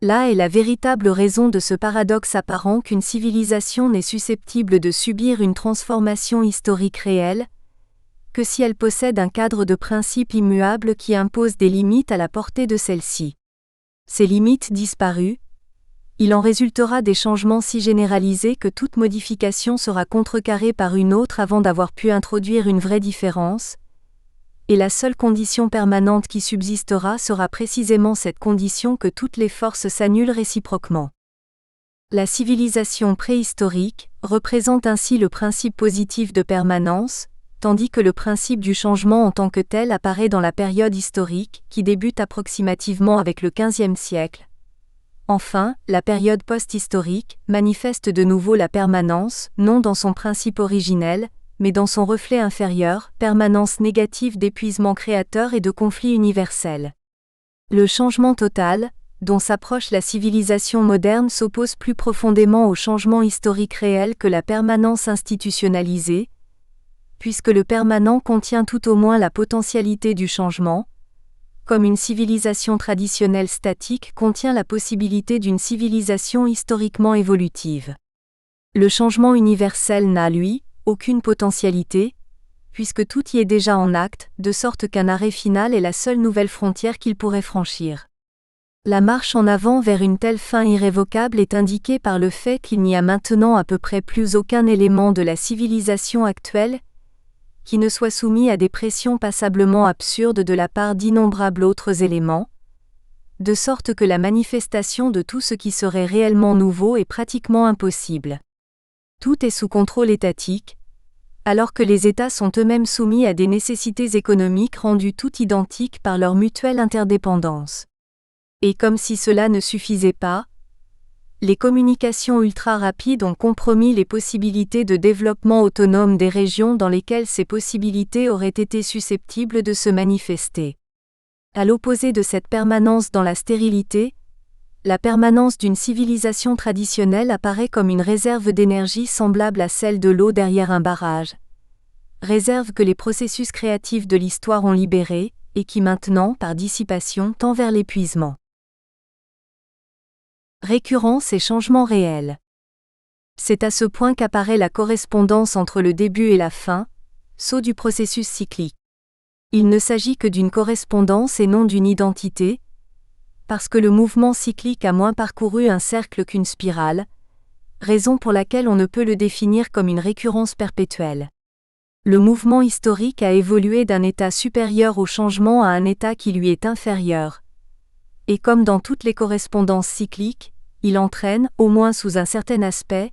A: Là est la véritable raison de ce paradoxe apparent qu'une civilisation n'est susceptible de subir une transformation historique réelle, que si elle possède un cadre de principes immuables qui impose des limites à la portée de celle-ci. Ces limites disparues, il en résultera des changements si généralisés que toute modification sera contrecarrée par une autre avant d'avoir pu introduire une vraie différence, et la seule condition permanente qui subsistera sera précisément cette condition que toutes les forces s'annulent réciproquement. La civilisation préhistorique représente ainsi le principe positif de permanence, tandis que le principe du changement en tant que tel apparaît dans la période historique, qui débute approximativement avec le XVe siècle. Enfin, la période post-historique manifeste de nouveau la permanence, non dans son principe originel, mais dans son reflet inférieur, permanence négative d'épuisement créateur et de conflit universel. Le changement total, dont s'approche la civilisation moderne, s'oppose plus profondément au changement historique réel que la permanence institutionnalisée, puisque le permanent contient tout au moins la potentialité du changement, comme une civilisation traditionnelle statique contient la possibilité d'une civilisation historiquement évolutive. Le changement universel n'a, lui, aucune potentialité, puisque tout y est déjà en acte, de sorte qu'un arrêt final est la seule nouvelle frontière qu'il pourrait franchir. La marche en avant vers une telle fin irrévocable est indiquée par le fait qu'il n'y a maintenant à peu près plus aucun élément de la civilisation actuelle qui ne soit soumis à des pressions passablement absurdes de la part d'innombrables autres éléments, de sorte que la manifestation de tout ce qui serait réellement nouveau est pratiquement impossible. Tout est sous contrôle étatique, alors que les États sont eux-mêmes soumis à des nécessités économiques rendues toutes identiques par leur mutuelle interdépendance. Et comme si cela ne suffisait pas, les communications ultra-rapides ont compromis les possibilités de développement autonome des régions dans lesquelles ces possibilités auraient été susceptibles de se manifester. À l'opposé de cette permanence dans la stérilité, la permanence d'une civilisation traditionnelle apparaît comme une réserve d'énergie semblable à celle de l'eau derrière un barrage. Réserve que les processus créatifs de l'histoire ont libérée, et qui maintenant, par dissipation, tend vers l'épuisement. Récurrence et changement réel. C'est à ce point qu'apparaît la correspondance entre le début et la fin, saut du processus cyclique. Il ne s'agit que d'une correspondance et non d'une identité, parce que le mouvement cyclique a moins parcouru un cercle qu'une spirale, raison pour laquelle on ne peut le définir comme une récurrence perpétuelle. Le mouvement historique a évolué d'un état supérieur au changement à un état qui lui est inférieur. Et comme dans toutes les correspondances cycliques, il entraîne, au moins sous un certain aspect,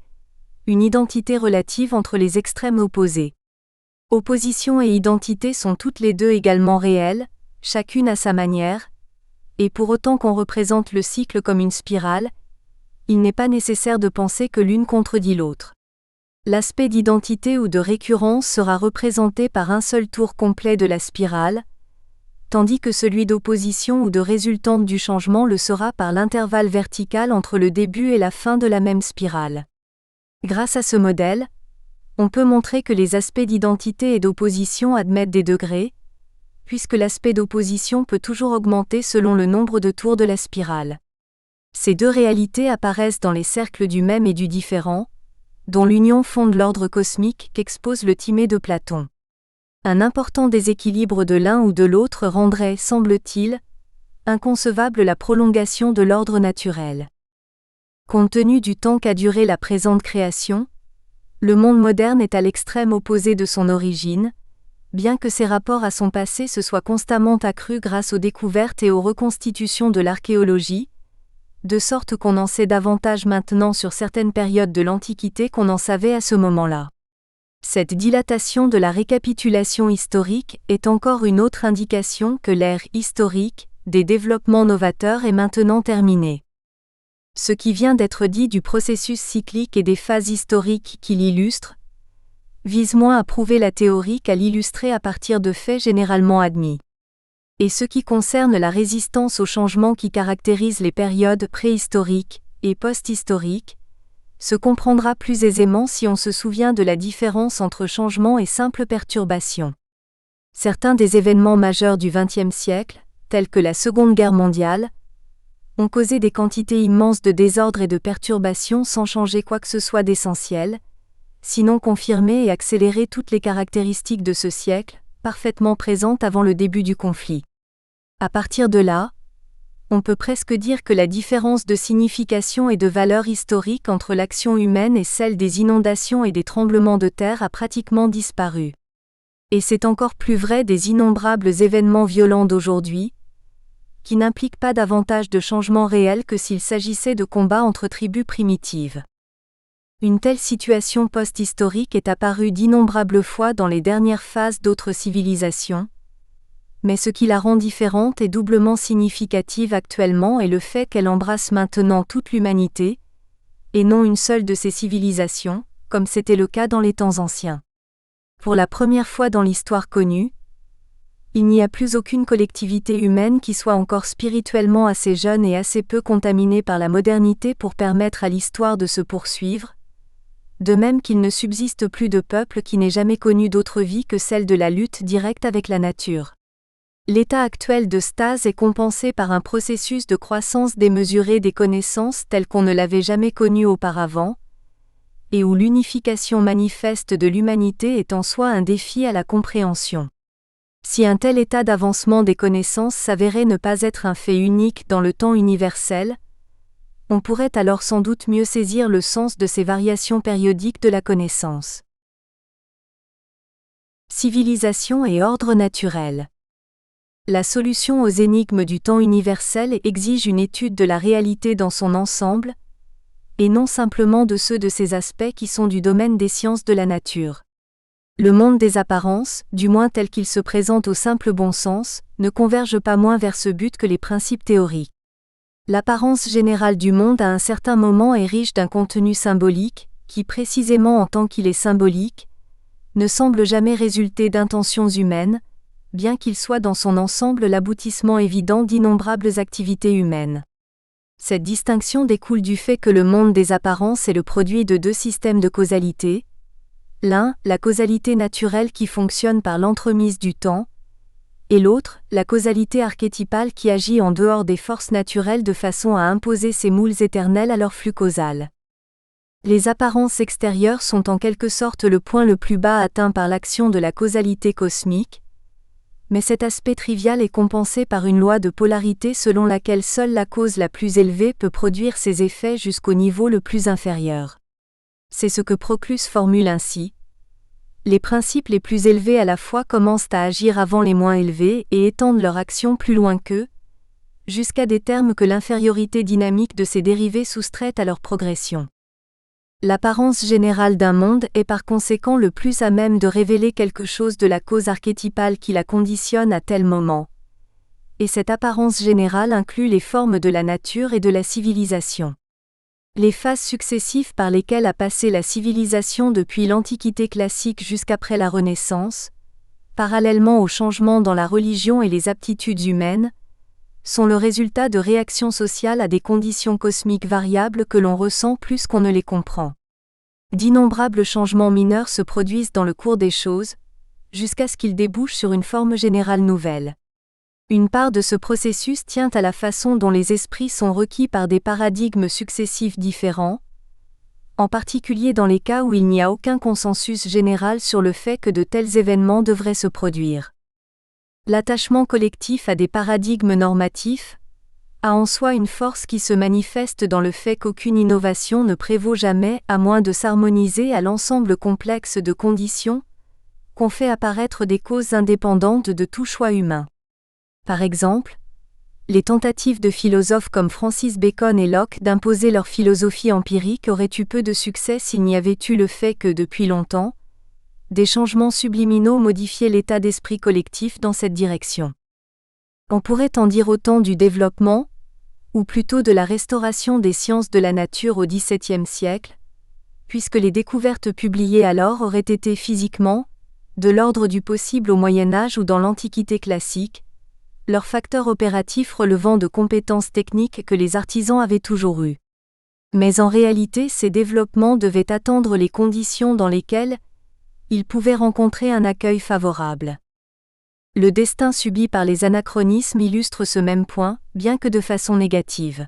A: une identité relative entre les extrêmes opposés. Opposition et identité sont toutes les deux également réelles, chacune à sa manière, et pour autant qu'on représente le cycle comme une spirale, il n'est pas nécessaire de penser que l'une contredit l'autre. L'aspect d'identité ou de récurrence sera représenté par un seul tour complet de la spirale, tandis que celui d'opposition ou de résultante du changement le sera par l'intervalle vertical entre le début et la fin de la même spirale. Grâce à ce modèle, on peut montrer que les aspects d'identité et d'opposition admettent des degrés, puisque l'aspect d'opposition peut toujours augmenter selon le nombre de tours de la spirale. Ces deux réalités apparaissent dans les cercles du même et du différent, dont l'union fonde l'ordre cosmique qu'expose le Timée de Platon. Un important déséquilibre de l'un ou de l'autre rendrait, semble-t-il, inconcevable la prolongation de l'ordre naturel. Compte tenu du temps qu'a duré la présente création, le monde moderne est à l'extrême opposé de son origine, bien que ses rapports à son passé se soient constamment accrus grâce aux découvertes et aux reconstitutions de l'archéologie, de sorte qu'on en sait davantage maintenant sur certaines périodes de l'Antiquité qu'on en savait à ce moment-là. Cette dilatation de la récapitulation historique est encore une autre indication que l'ère historique des développements novateurs est maintenant terminée. Ce qui vient d'être dit du processus cyclique et des phases historiques qui l'illustrent vise moins à prouver la théorie qu'à l'illustrer à partir de faits généralement admis. Et ce qui concerne la résistance aux changements qui caractérisent les périodes préhistoriques et post-historiques, se comprendra plus aisément si on se souvient de la différence entre changement et simple perturbation. Certains des événements majeurs du XXe siècle, tels que la Seconde Guerre mondiale, ont causé des quantités immenses de désordre et de perturbations sans changer quoi que ce soit d'essentiel, sinon confirmer et accélérer toutes les caractéristiques de ce siècle, parfaitement présentes avant le début du conflit. À partir de là, on peut presque dire que la différence de signification et de valeur historique entre l'action humaine et celle des inondations et des tremblements de terre a pratiquement disparu. Et c'est encore plus vrai des innombrables événements violents d'aujourd'hui, qui n'impliquent pas davantage de changements réels que s'il s'agissait de combats entre tribus primitives. Une telle situation post-historique est apparue d'innombrables fois dans les dernières phases d'autres civilisations, mais ce qui la rend différente et doublement significative actuellement est le fait qu'elle embrasse maintenant toute l'humanité, et non une seule de ces civilisations, comme c'était le cas dans les temps anciens. Pour la première fois dans l'histoire connue, il n'y a plus aucune collectivité humaine qui soit encore spirituellement assez jeune et assez peu contaminée par la modernité pour permettre à l'histoire de se poursuivre, de même qu'il ne subsiste plus de peuple qui n'ait jamais connu d'autre vie que celle de la lutte directe avec la nature. L'état actuel de stase est compensé par un processus de croissance démesurée des connaissances tel qu'on ne l'avait jamais connu auparavant, et où l'unification manifeste de l'humanité est en soi un défi à la compréhension. Si un tel état d'avancement des connaissances s'avérait ne pas être un fait unique dans le temps universel, on pourrait alors sans doute mieux saisir le sens de ces variations périodiques de la connaissance. Civilisation et ordre naturel. La solution aux énigmes du temps universel exige une étude de la réalité dans son ensemble, et non simplement de ceux de ses aspects qui sont du domaine des sciences de la nature. Le monde des apparences, du moins tel qu'il se présente au simple bon sens, ne converge pas moins vers ce but que les principes théoriques. L'apparence générale du monde à un certain moment est riche d'un contenu symbolique, qui précisément en tant qu'il est symbolique, ne semble jamais résulter d'intentions humaines, bien qu'il soit dans son ensemble l'aboutissement évident d'innombrables activités humaines. Cette distinction découle du fait que le monde des apparences est le produit de deux systèmes de causalité. L'un, la causalité naturelle qui fonctionne par l'entremise du temps, et l'autre, la causalité archétypale qui agit en dehors des forces naturelles de façon à imposer ses moules éternels à leur flux causal. Les apparences extérieures sont en quelque sorte le point le plus bas atteint par l'action de la causalité cosmique, mais cet aspect trivial est compensé par une loi de polarité selon laquelle seule la cause la plus élevée peut produire ses effets jusqu'au niveau le plus inférieur. C'est ce que Proclus formule ainsi. Les principes les plus élevés à la fois commencent à agir avant les moins élevés et étendent leur action plus loin qu'eux, jusqu'à des termes que l'infériorité dynamique de ces dérivés soustrait à leur progression. L'apparence générale d'un monde est par conséquent le plus à même de révéler quelque chose de la cause archétypale qui la conditionne à tel moment. Et cette apparence générale inclut les formes de la nature et de la civilisation. Les phases successives par lesquelles a passé la civilisation depuis l'Antiquité classique jusqu'après la Renaissance, parallèlement aux changements dans la religion et les aptitudes humaines, sont le résultat de réactions sociales à des conditions cosmiques variables que l'on ressent plus qu'on ne les comprend. D'innombrables changements mineurs se produisent dans le cours des choses, jusqu'à ce qu'ils débouchent sur une forme générale nouvelle. Une part de ce processus tient à la façon dont les esprits sont requis par des paradigmes successifs différents, en particulier dans les cas où il n'y a aucun consensus général sur le fait que de tels événements devraient se produire. L'attachement collectif à des paradigmes normatifs a en soi une force qui se manifeste dans le fait qu'aucune innovation ne prévaut jamais à moins de s'harmoniser à l'ensemble complexe de conditions qu'ont fait apparaître des causes indépendantes de tout choix humain. Par exemple, les tentatives de philosophes comme Francis Bacon et Locke d'imposer leur philosophie empirique auraient eu peu de succès s'il n'y avait eu le fait que depuis longtemps, Des changements subliminaux modifiaient l'état d'esprit collectif dans cette direction. On pourrait en dire autant du développement, ou plutôt de la restauration des sciences de la nature au XVIIe siècle, puisque les découvertes publiées alors auraient été physiquement, de l'ordre du possible au Moyen Âge ou dans l'Antiquité classique, leurs facteurs opératifs relevant de compétences techniques que les artisans avaient toujours eues. Mais en réalité ces développements devaient attendre les conditions dans lesquelles ils pouvaient rencontrer un accueil favorable. Le destin subi par les anachronismes illustre ce même point, bien que de façon négative.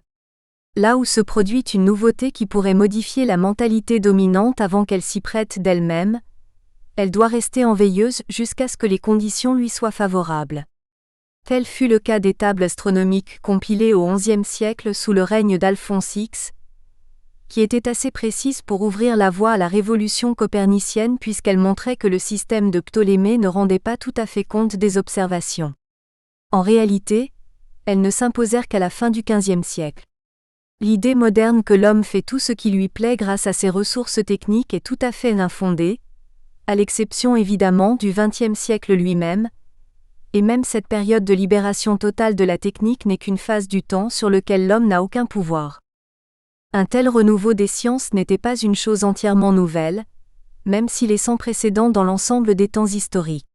A: Là où se produit une nouveauté qui pourrait modifier la mentalité dominante avant qu'elle s'y prête d'elle-même, elle doit rester en veilleuse jusqu'à ce que les conditions lui soient favorables. Tel fut le cas des tables astronomiques compilées au XIe siècle sous le règne d'Alphonse X, qui étaient assez précises pour ouvrir la voie à la révolution copernicienne puisqu'elles montraient que le système de Ptolémée ne rendait pas tout à fait compte des observations. En réalité, elles ne s'imposèrent qu'à la fin du XVe siècle. L'idée moderne que l'homme fait tout ce qui lui plaît grâce à ses ressources techniques est tout à fait infondée, à l'exception évidemment du XXe siècle lui-même, et même cette période de libération totale de la technique n'est qu'une phase du temps sur lequel l'homme n'a aucun pouvoir. Un tel renouveau des sciences n'était pas une chose entièrement nouvelle, même s'il est sans précédent dans l'ensemble des temps historiques.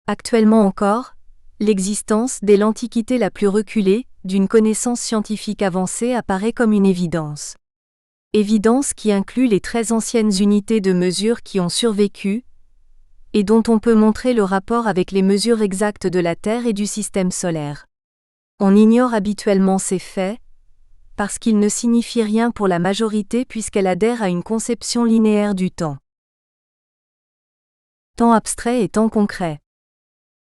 A: Actuellement encore, l'existence, dès l'Antiquité la plus reculée, d'une connaissance scientifique avancée apparaît comme une évidence. Évidence qui inclut les très anciennes unités de mesure qui ont survécu, et dont on peut montrer le rapport avec les mesures exactes de la Terre et du système solaire. On ignore habituellement ces faits, parce qu'ils ne signifient rien pour la majorité puisqu'elle adhère à une conception linéaire du temps. Temps abstrait et temps concret.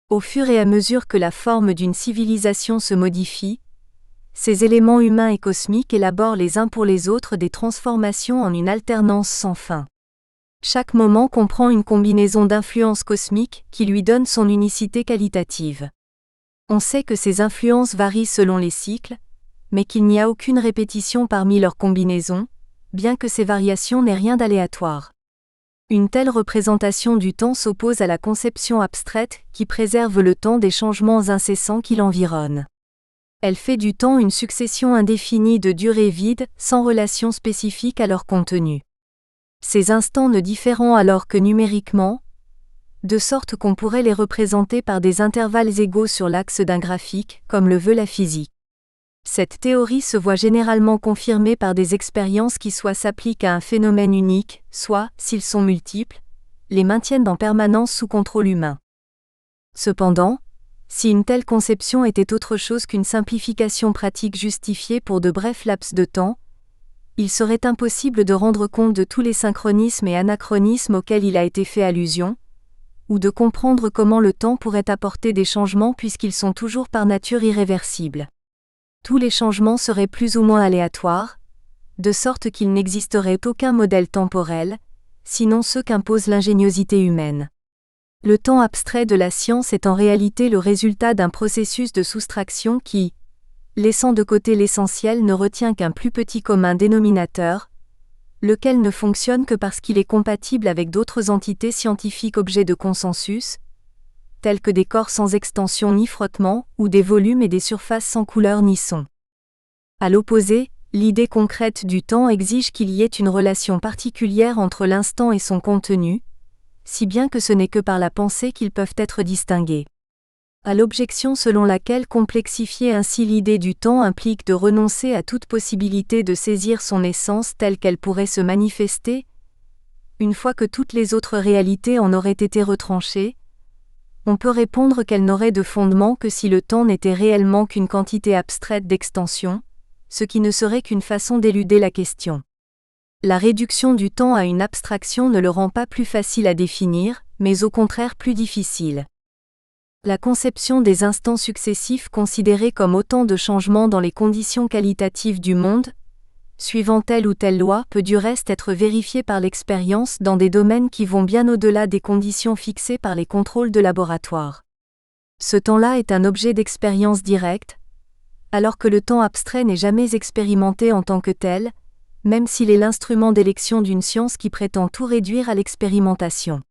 A: Au fur et à mesure que la forme d'une civilisation se modifie, ces éléments humains et cosmiques élaborent les uns pour les autres des transformations en une alternance sans fin. Chaque moment comprend une combinaison d'influences cosmiques qui lui donne son unicité qualitative. On sait que ces influences varient selon les cycles, mais qu'il n'y a aucune répétition parmi leurs combinaisons, bien que ces variations n'aient rien d'aléatoire. Une telle représentation du temps s'oppose à la conception abstraite qui préserve le temps des changements incessants qui l'environnent. Elle fait du temps une succession indéfinie de durées vides, sans relation spécifique à leur contenu. Ces instants ne différant alors que numériquement, de sorte qu'on pourrait les représenter par des intervalles égaux sur l'axe d'un graphique, comme le veut la physique. Cette théorie se voit généralement confirmée par des expériences qui soit s'appliquent à un phénomène unique, soit, s'ils sont multiples, les maintiennent en permanence sous contrôle humain. Cependant, si une telle conception était autre chose qu'une simplification pratique justifiée pour de brefs laps de temps, il serait impossible de rendre compte de tous les synchronismes et anachronismes auxquels il a été fait allusion, ou de comprendre comment le temps pourrait apporter des changements puisqu'ils sont toujours par nature irréversibles. Tous les changements seraient plus ou moins aléatoires, de sorte qu'il n'existerait aucun modèle temporel, sinon ceux qu'impose l'ingéniosité humaine. Le temps abstrait de la science est en réalité le résultat d'un processus de soustraction qui, laissant de côté l'essentiel, ne retient qu'un plus petit commun dénominateur, lequel ne fonctionne que parce qu'il est compatible avec d'autres entités scientifiques objets de consensus, tels que des corps sans extension ni frottement, ou des volumes et des surfaces sans couleur ni son. À l'opposé, l'idée concrète du temps exige qu'il y ait une relation particulière entre l'instant et son contenu, si bien que ce n'est que par la pensée qu'ils peuvent être distingués. À l'objection selon laquelle complexifier ainsi l'idée du temps implique de renoncer à toute possibilité de saisir son essence telle qu'elle pourrait se manifester, une fois que toutes les autres réalités en auraient été retranchées, on peut répondre qu'elle n'aurait de fondement que si le temps n'était réellement qu'une quantité abstraite d'extension, ce qui ne serait qu'une façon d'éluder la question. La réduction du temps à une abstraction ne le rend pas plus facile à définir, mais au contraire plus difficile. La conception des instants successifs considérés comme autant de changements dans les conditions qualitatives du monde, suivant telle ou telle loi, peut du reste être vérifiée par l'expérience dans des domaines qui vont bien au-delà des conditions fixées par les contrôles de laboratoire. Ce temps-là est un objet d'expérience directe, alors que le temps abstrait n'est jamais expérimenté en tant que tel, même s'il est l'instrument d'élection d'une science qui prétend tout réduire à l'expérimentation.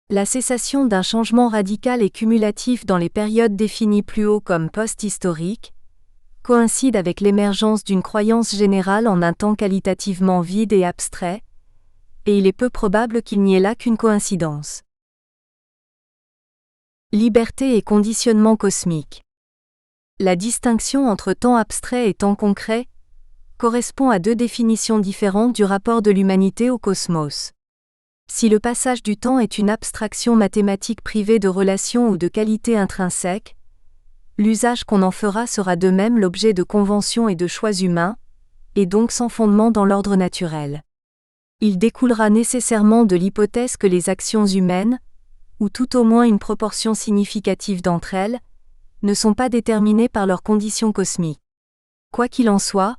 A: La cessation d'un changement radical et cumulatif dans les périodes définies plus haut comme post-historiques coïncide avec l'émergence d'une croyance générale en un temps qualitativement vide et abstrait, et il est peu probable qu'il n'y ait là qu'une coïncidence. Liberté et conditionnement cosmique. La distinction entre temps abstrait et temps concret correspond à deux définitions différentes du rapport de l'humanité au cosmos. Si le passage du temps est une abstraction mathématique privée de relations ou de qualités intrinsèques, l'usage qu'on en fera sera de même l'objet de conventions et de choix humains, et donc sans fondement dans l'ordre naturel. Il découlera nécessairement de l'hypothèse que les actions humaines, ou tout au moins une proportion significative d'entre elles, ne sont pas déterminées par leurs conditions cosmiques. Quoi qu'il en soit,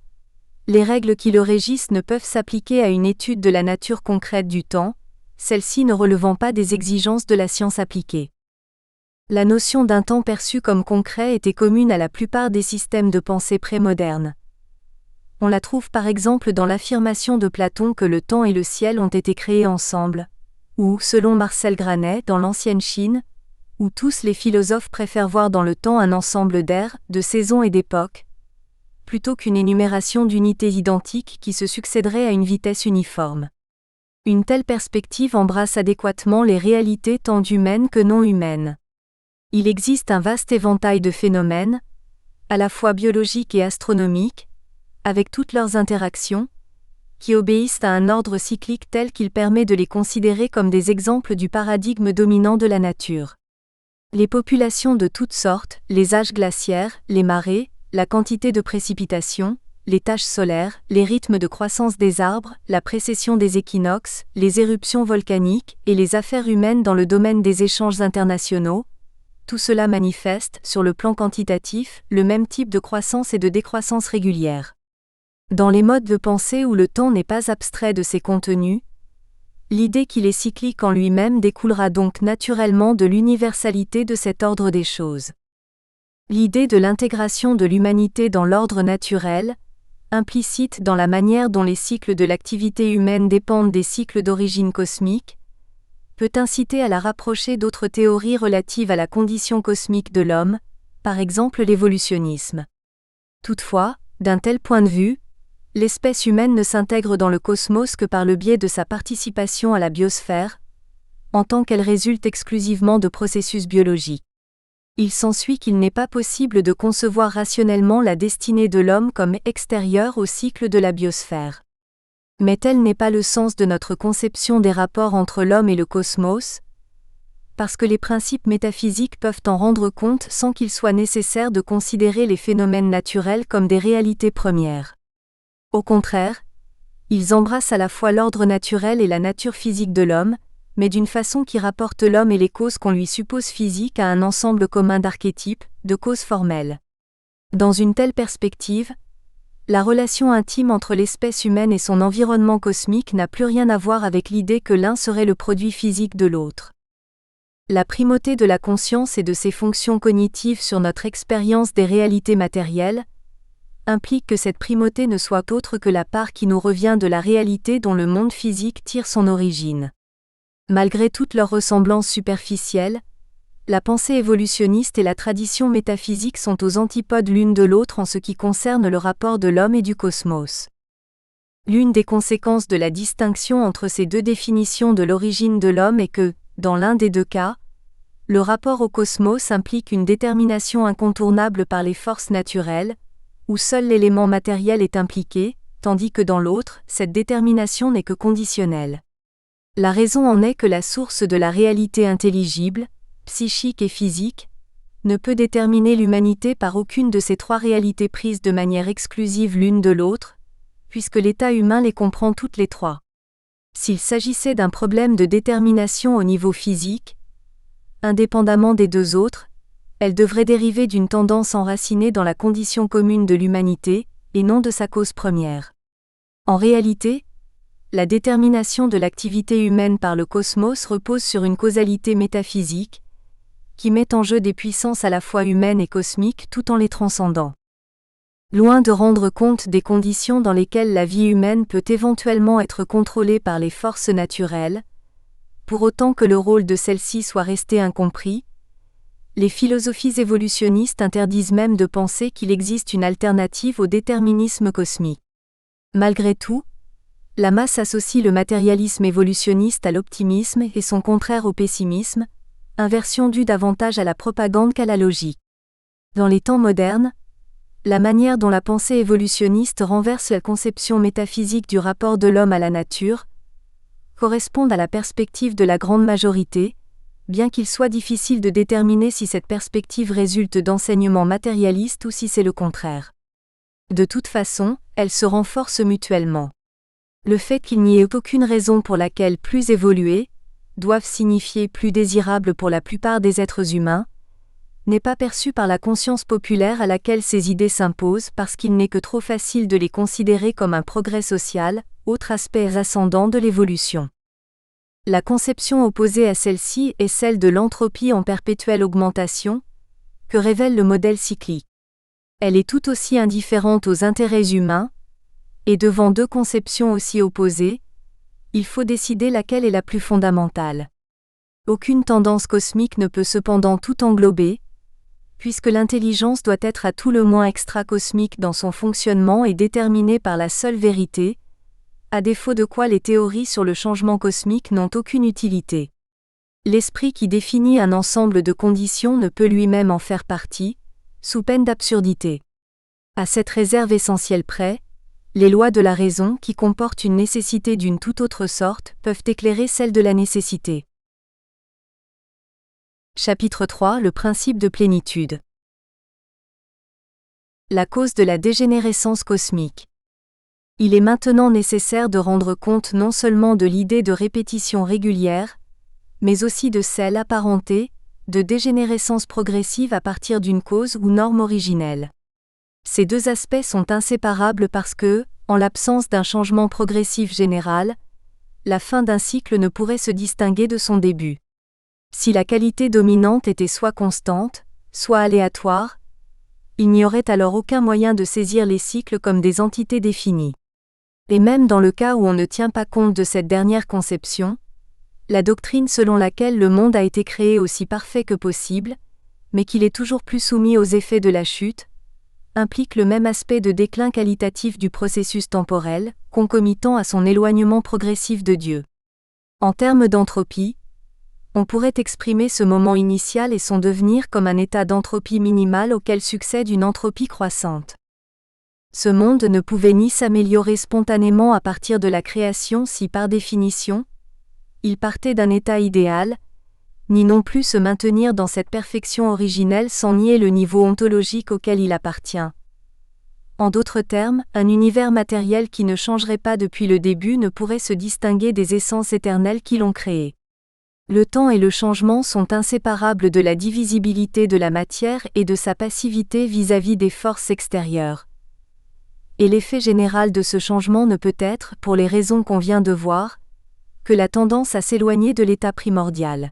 A: les règles qui le régissent ne peuvent s'appliquer à une étude de la nature concrète du temps, celle-ci ne relevant pas des exigences de la science appliquée. La notion d'un temps perçu comme concret était commune à la plupart des systèmes de pensée prémodernes. On la trouve par exemple dans l'affirmation de Platon que le temps et le ciel ont été créés ensemble, ou, selon Marcel Granet, dans l'ancienne Chine, où tous les philosophes préfèrent voir dans le temps un ensemble d'ères, de saisons et d'époques, plutôt qu'une énumération d'unités identiques qui se succéderaient à une vitesse uniforme. Une telle perspective embrasse adéquatement les réalités tant humaines que non humaines. Il existe un vaste éventail de phénomènes, à la fois biologiques et astronomiques, avec toutes leurs interactions, qui obéissent à un ordre cyclique tel qu'il permet de les considérer comme des exemples du paradigme dominant de la nature. Les populations de toutes sortes, les âges glaciaires, les marées, la quantité de précipitations, les taches solaires, les rythmes de croissance des arbres, la précession des équinoxes, les éruptions volcaniques et les affaires humaines dans le domaine des échanges internationaux, tout cela manifeste, sur le plan quantitatif, le même type de croissance et de décroissance régulière. Dans les modes de pensée où le temps n'est pas abstrait de ses contenus, l'idée qu'il est cyclique en lui-même découlera donc naturellement de l'universalité de cet ordre des choses. L'idée de l'intégration de l'humanité dans l'ordre naturel, implicite dans la manière dont les cycles de l'activité humaine dépendent des cycles d'origine cosmique, peut inciter à la rapprocher d'autres théories relatives à la condition cosmique de l'homme, par exemple l'évolutionnisme. Toutefois, d'un tel point de vue, l'espèce humaine ne s'intègre dans le cosmos que par le biais de sa participation à la biosphère, en tant qu'elle résulte exclusivement de processus biologiques. Il s'ensuit qu'il n'est pas possible de concevoir rationnellement la destinée de l'homme comme extérieure au cycle de la biosphère. Mais tel n'est pas le sens de notre conception des rapports entre l'homme et le cosmos, parce que les principes métaphysiques peuvent en rendre compte sans qu'il soit nécessaire de considérer les phénomènes naturels comme des réalités premières. Au contraire, ils embrassent à la fois l'ordre naturel et la nature physique de l'homme, mais d'une façon qui rapporte l'homme et les causes qu'on lui suppose physiques à un ensemble commun d'archétypes, de causes formelles. Dans une telle perspective, la relation intime entre l'espèce humaine et son environnement cosmique n'a plus rien à voir avec l'idée que l'un serait le produit physique de l'autre. La primauté de la conscience et de ses fonctions cognitives sur notre expérience des réalités matérielles implique que cette primauté ne soit autre que la part qui nous revient de la réalité dont le monde physique tire son origine. Malgré toutes leurs ressemblances superficielles, la pensée évolutionniste et la tradition métaphysique sont aux antipodes l'une de l'autre en ce qui concerne le rapport de l'homme et du cosmos. L'une des conséquences de la distinction entre ces deux définitions de l'origine de l'homme est que, dans l'un des deux cas, le rapport au cosmos implique une détermination incontournable par les forces naturelles, où seul l'élément matériel est impliqué, tandis que dans l'autre, cette détermination n'est que conditionnelle. La raison en est que la source de la réalité intelligible, psychique et physique, ne peut déterminer l'humanité par aucune de ces trois réalités prises de manière exclusive l'une de l'autre, puisque l'état humain les comprend toutes les trois. S'il s'agissait d'un problème de détermination au niveau physique, indépendamment des deux autres, elle devrait dériver d'une tendance enracinée dans la condition commune de l'humanité, et non de sa cause première. En réalité, la détermination de l'activité humaine par le cosmos repose sur une causalité métaphysique, qui met en jeu des puissances à la fois humaines et cosmiques tout en les transcendant. Loin de rendre compte des conditions dans lesquelles la vie humaine peut éventuellement être contrôlée par les forces naturelles, pour autant que le rôle de celle-ci soit resté incompris. Les philosophies évolutionnistes interdisent même de penser qu'il existe une alternative au déterminisme cosmique. Malgré tout, la masse associe le matérialisme évolutionniste à l'optimisme et son contraire au pessimisme, inversion due davantage à la propagande qu'à la logique. Dans les temps modernes, la manière dont la pensée évolutionniste renverse la conception métaphysique du rapport de l'homme à la nature correspond à la perspective de la grande majorité, bien qu'il soit difficile de déterminer si cette perspective résulte d'enseignements matérialistes ou si c'est le contraire. De toute façon, elles se renforcent mutuellement. Le fait qu'il n'y ait aucune raison pour laquelle plus évolués doivent signifier plus désirables pour la plupart des êtres humains, n'est pas perçu par la conscience populaire à laquelle ces idées s'imposent parce qu'il n'est que trop facile de les considérer comme un progrès social, autre aspect ascendant de l'évolution. La conception opposée à celle-ci est celle de l'entropie en perpétuelle augmentation, que révèle le modèle cyclique. Elle est tout aussi indifférente aux intérêts humains, et devant deux conceptions aussi opposées, il faut décider laquelle est la plus fondamentale. Aucune tendance cosmique ne peut cependant tout englober, puisque l'intelligence doit être à tout le moins extra-cosmique dans son fonctionnement et déterminée par la seule vérité, à défaut de quoi les théories sur le changement cosmique n'ont aucune utilité. L'esprit qui définit un ensemble de conditions ne peut lui-même en faire partie, sous peine d'absurdité. À cette réserve essentielle près, les lois de la raison qui comportent une nécessité d'une toute autre sorte peuvent éclairer celle de la nécessité. Chapitre 3 : Le principe de plénitude. La cause de la dégénérescence cosmique. Il est maintenant nécessaire de rendre compte non seulement de l'idée de répétition régulière, mais aussi de celle apparentée, de dégénérescence progressive à partir d'une cause ou norme originelle. Ces deux aspects sont inséparables parce que, en l'absence d'un changement progressif général, la fin d'un cycle ne pourrait se distinguer de son début. Si la qualité dominante était soit constante, soit aléatoire, il n'y aurait alors aucun moyen de saisir les cycles comme des entités définies. Et même dans le cas où on ne tient pas compte de cette dernière conception, la doctrine selon laquelle le monde a été créé aussi parfait que possible, mais qu'il est toujours plus soumis aux effets de la chute, implique le même aspect de déclin qualitatif du processus temporel, concomitant à son éloignement progressif de Dieu. En termes d'entropie, on pourrait exprimer ce moment initial et son devenir comme un état d'entropie minimale auquel succède une entropie croissante. Ce monde ne pouvait ni s'améliorer spontanément à partir de la création si par définition, il partait d'un état idéal, ni non plus se maintenir dans cette perfection originelle sans nier le niveau ontologique auquel il appartient. En d'autres termes, un univers matériel qui ne changerait pas depuis le début ne pourrait se distinguer des essences éternelles qui l'ont créé. Le temps et le changement sont inséparables de la divisibilité de la matière et de sa passivité vis-à-vis des forces extérieures. Et l'effet général de ce changement ne peut être, pour les raisons qu'on vient de voir, que la tendance à s'éloigner de l'état primordial.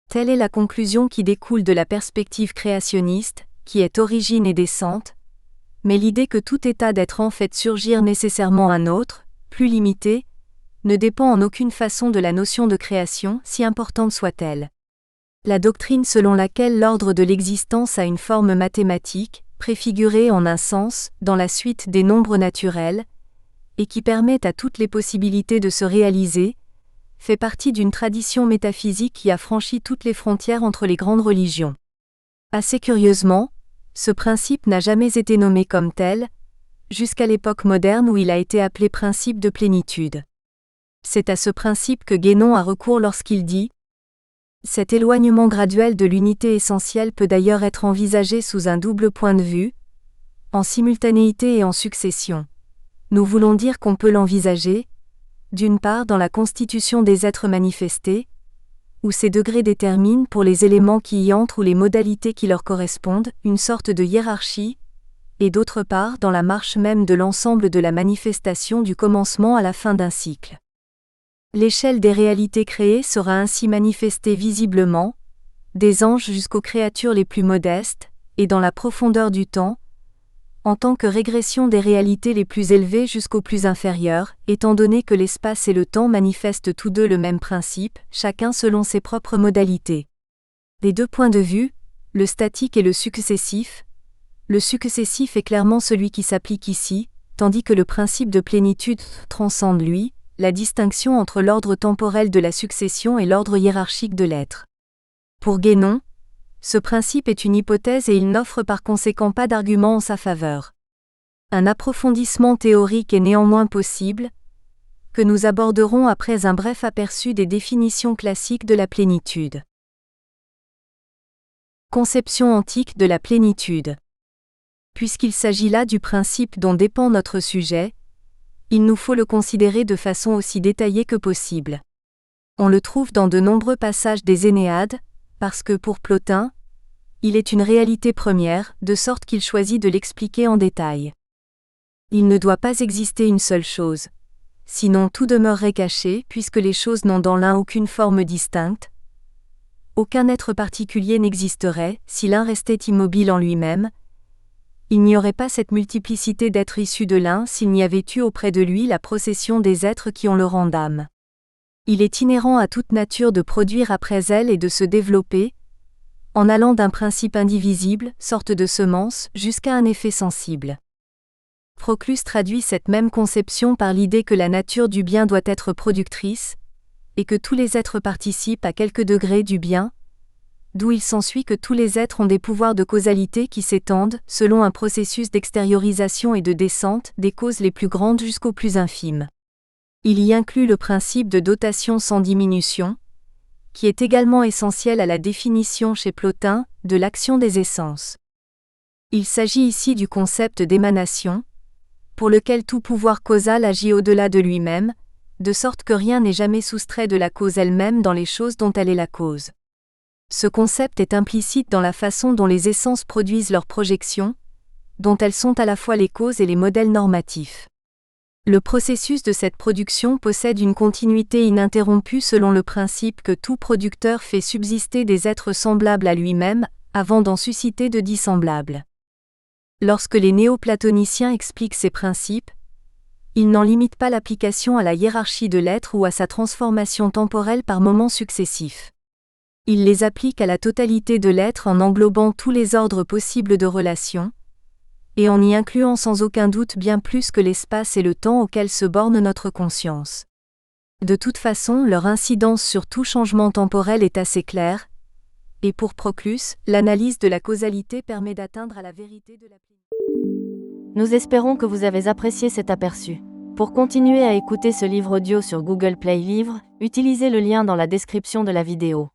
A: Telle est la conclusion qui découle de la perspective créationniste, qui est origine et descente, mais l'idée que tout état d'être en fait surgir nécessairement un autre, plus limité, ne dépend en aucune façon de la notion de création, si importante soit-elle. La doctrine selon laquelle l'ordre de l'existence a une forme mathématique, préfigurée en un sens, dans la suite des nombres naturels, et qui permet à toutes les possibilités de se réaliser, fait partie d'une tradition métaphysique qui a franchi toutes les frontières entre les grandes religions. Assez curieusement, ce principe n'a jamais été nommé comme tel, jusqu'à l'époque moderne où il a été appelé principe de plénitude. C'est à ce principe que Guénon a recours lorsqu'il dit « Cet éloignement graduel de l'unité essentielle peut d'ailleurs être envisagé sous un double point de vue, en simultanéité et en succession. Nous voulons dire qu'on peut l'envisager, d'une part dans la constitution des êtres manifestés, où ces degrés déterminent pour les éléments qui y entrent ou les modalités qui leur correspondent, une sorte de hiérarchie, et d'autre part dans la marche même de l'ensemble de la manifestation du commencement à la fin d'un cycle. L'échelle des réalités créées sera ainsi manifestée visiblement, des anges jusqu'aux créatures les plus modestes, et dans la profondeur du temps, en tant que régression des réalités les plus élevées jusqu'aux plus inférieures, étant donné que l'espace et le temps manifestent tous deux le même principe, chacun selon ses propres modalités. Des deux points de vue, le statique et le successif, le successif est clairement celui qui s'applique ici, tandis que le principe de plénitude transcende lui, la distinction entre l'ordre temporel de la succession et l'ordre hiérarchique de l'être. Pour Guénon, ce principe est une hypothèse et il n'offre par conséquent pas d'argument en sa faveur. Un approfondissement théorique est néanmoins possible, que nous aborderons après un bref aperçu des définitions classiques de la plénitude. Conception antique de la plénitude. Puisqu'il s'agit là du principe dont dépend notre sujet, il nous faut le considérer de façon aussi détaillée que possible. On le trouve dans de nombreux passages des Énéades, parce que pour Plotin, il est une réalité première, de sorte qu'il choisit de l'expliquer en détail. Il ne doit pas exister une seule chose, sinon tout demeurerait caché puisque les choses n'ont dans l'un aucune forme distincte. Aucun être particulier n'existerait, si l'un restait immobile en lui-même. Il n'y aurait pas cette multiplicité d'êtres issus de l'un s'il n'y avait eu auprès de lui la procession des êtres qui ont le rang d'âme. Il est inhérent à toute nature de produire après elle et de se développer, en allant d'un principe indivisible, sorte de semence, jusqu'à un effet sensible. Proclus traduit cette même conception par l'idée que la nature du bien doit être productrice, et que tous les êtres participent à quelque degré du bien, d'où il s'ensuit que tous les êtres ont des pouvoirs de causalité qui s'étendent, selon un processus d'extériorisation et de descente, des causes les plus grandes jusqu'aux plus infimes. Il y inclut le principe de dotation sans diminution, qui est également essentiel à la définition chez Plotin de l'action des essences. Il s'agit ici du concept d'émanation, pour lequel tout pouvoir causal agit au-delà de lui-même, de sorte que rien n'est jamais soustrait de la cause elle-même dans les choses dont elle est la cause. Ce concept est implicite dans la façon dont les essences produisent leurs projections, dont elles sont à la fois les causes et les modèles normatifs. Le processus de cette production possède une continuité ininterrompue selon le principe que tout producteur fait subsister des êtres semblables à lui-même, avant d'en susciter de dissemblables. Lorsque les néoplatoniciens expliquent ces principes, ils n'en limitent pas l'application à la hiérarchie de l'être ou à sa transformation temporelle par moments successifs. Ils les appliquent à la totalité de l'être en englobant tous les ordres possibles de relations, et en y incluant sans aucun doute bien plus que l'espace et le temps auxquels se borne notre conscience. De toute façon, leur incidence sur tout changement temporel est assez claire, et pour Proclus, l'analyse de la causalité permet d'atteindre à la vérité de la plénitude.
B: Nous espérons que vous avez apprécié cet aperçu. Pour continuer à écouter ce livre audio sur Google Play Livres, utilisez le lien dans la description de la vidéo.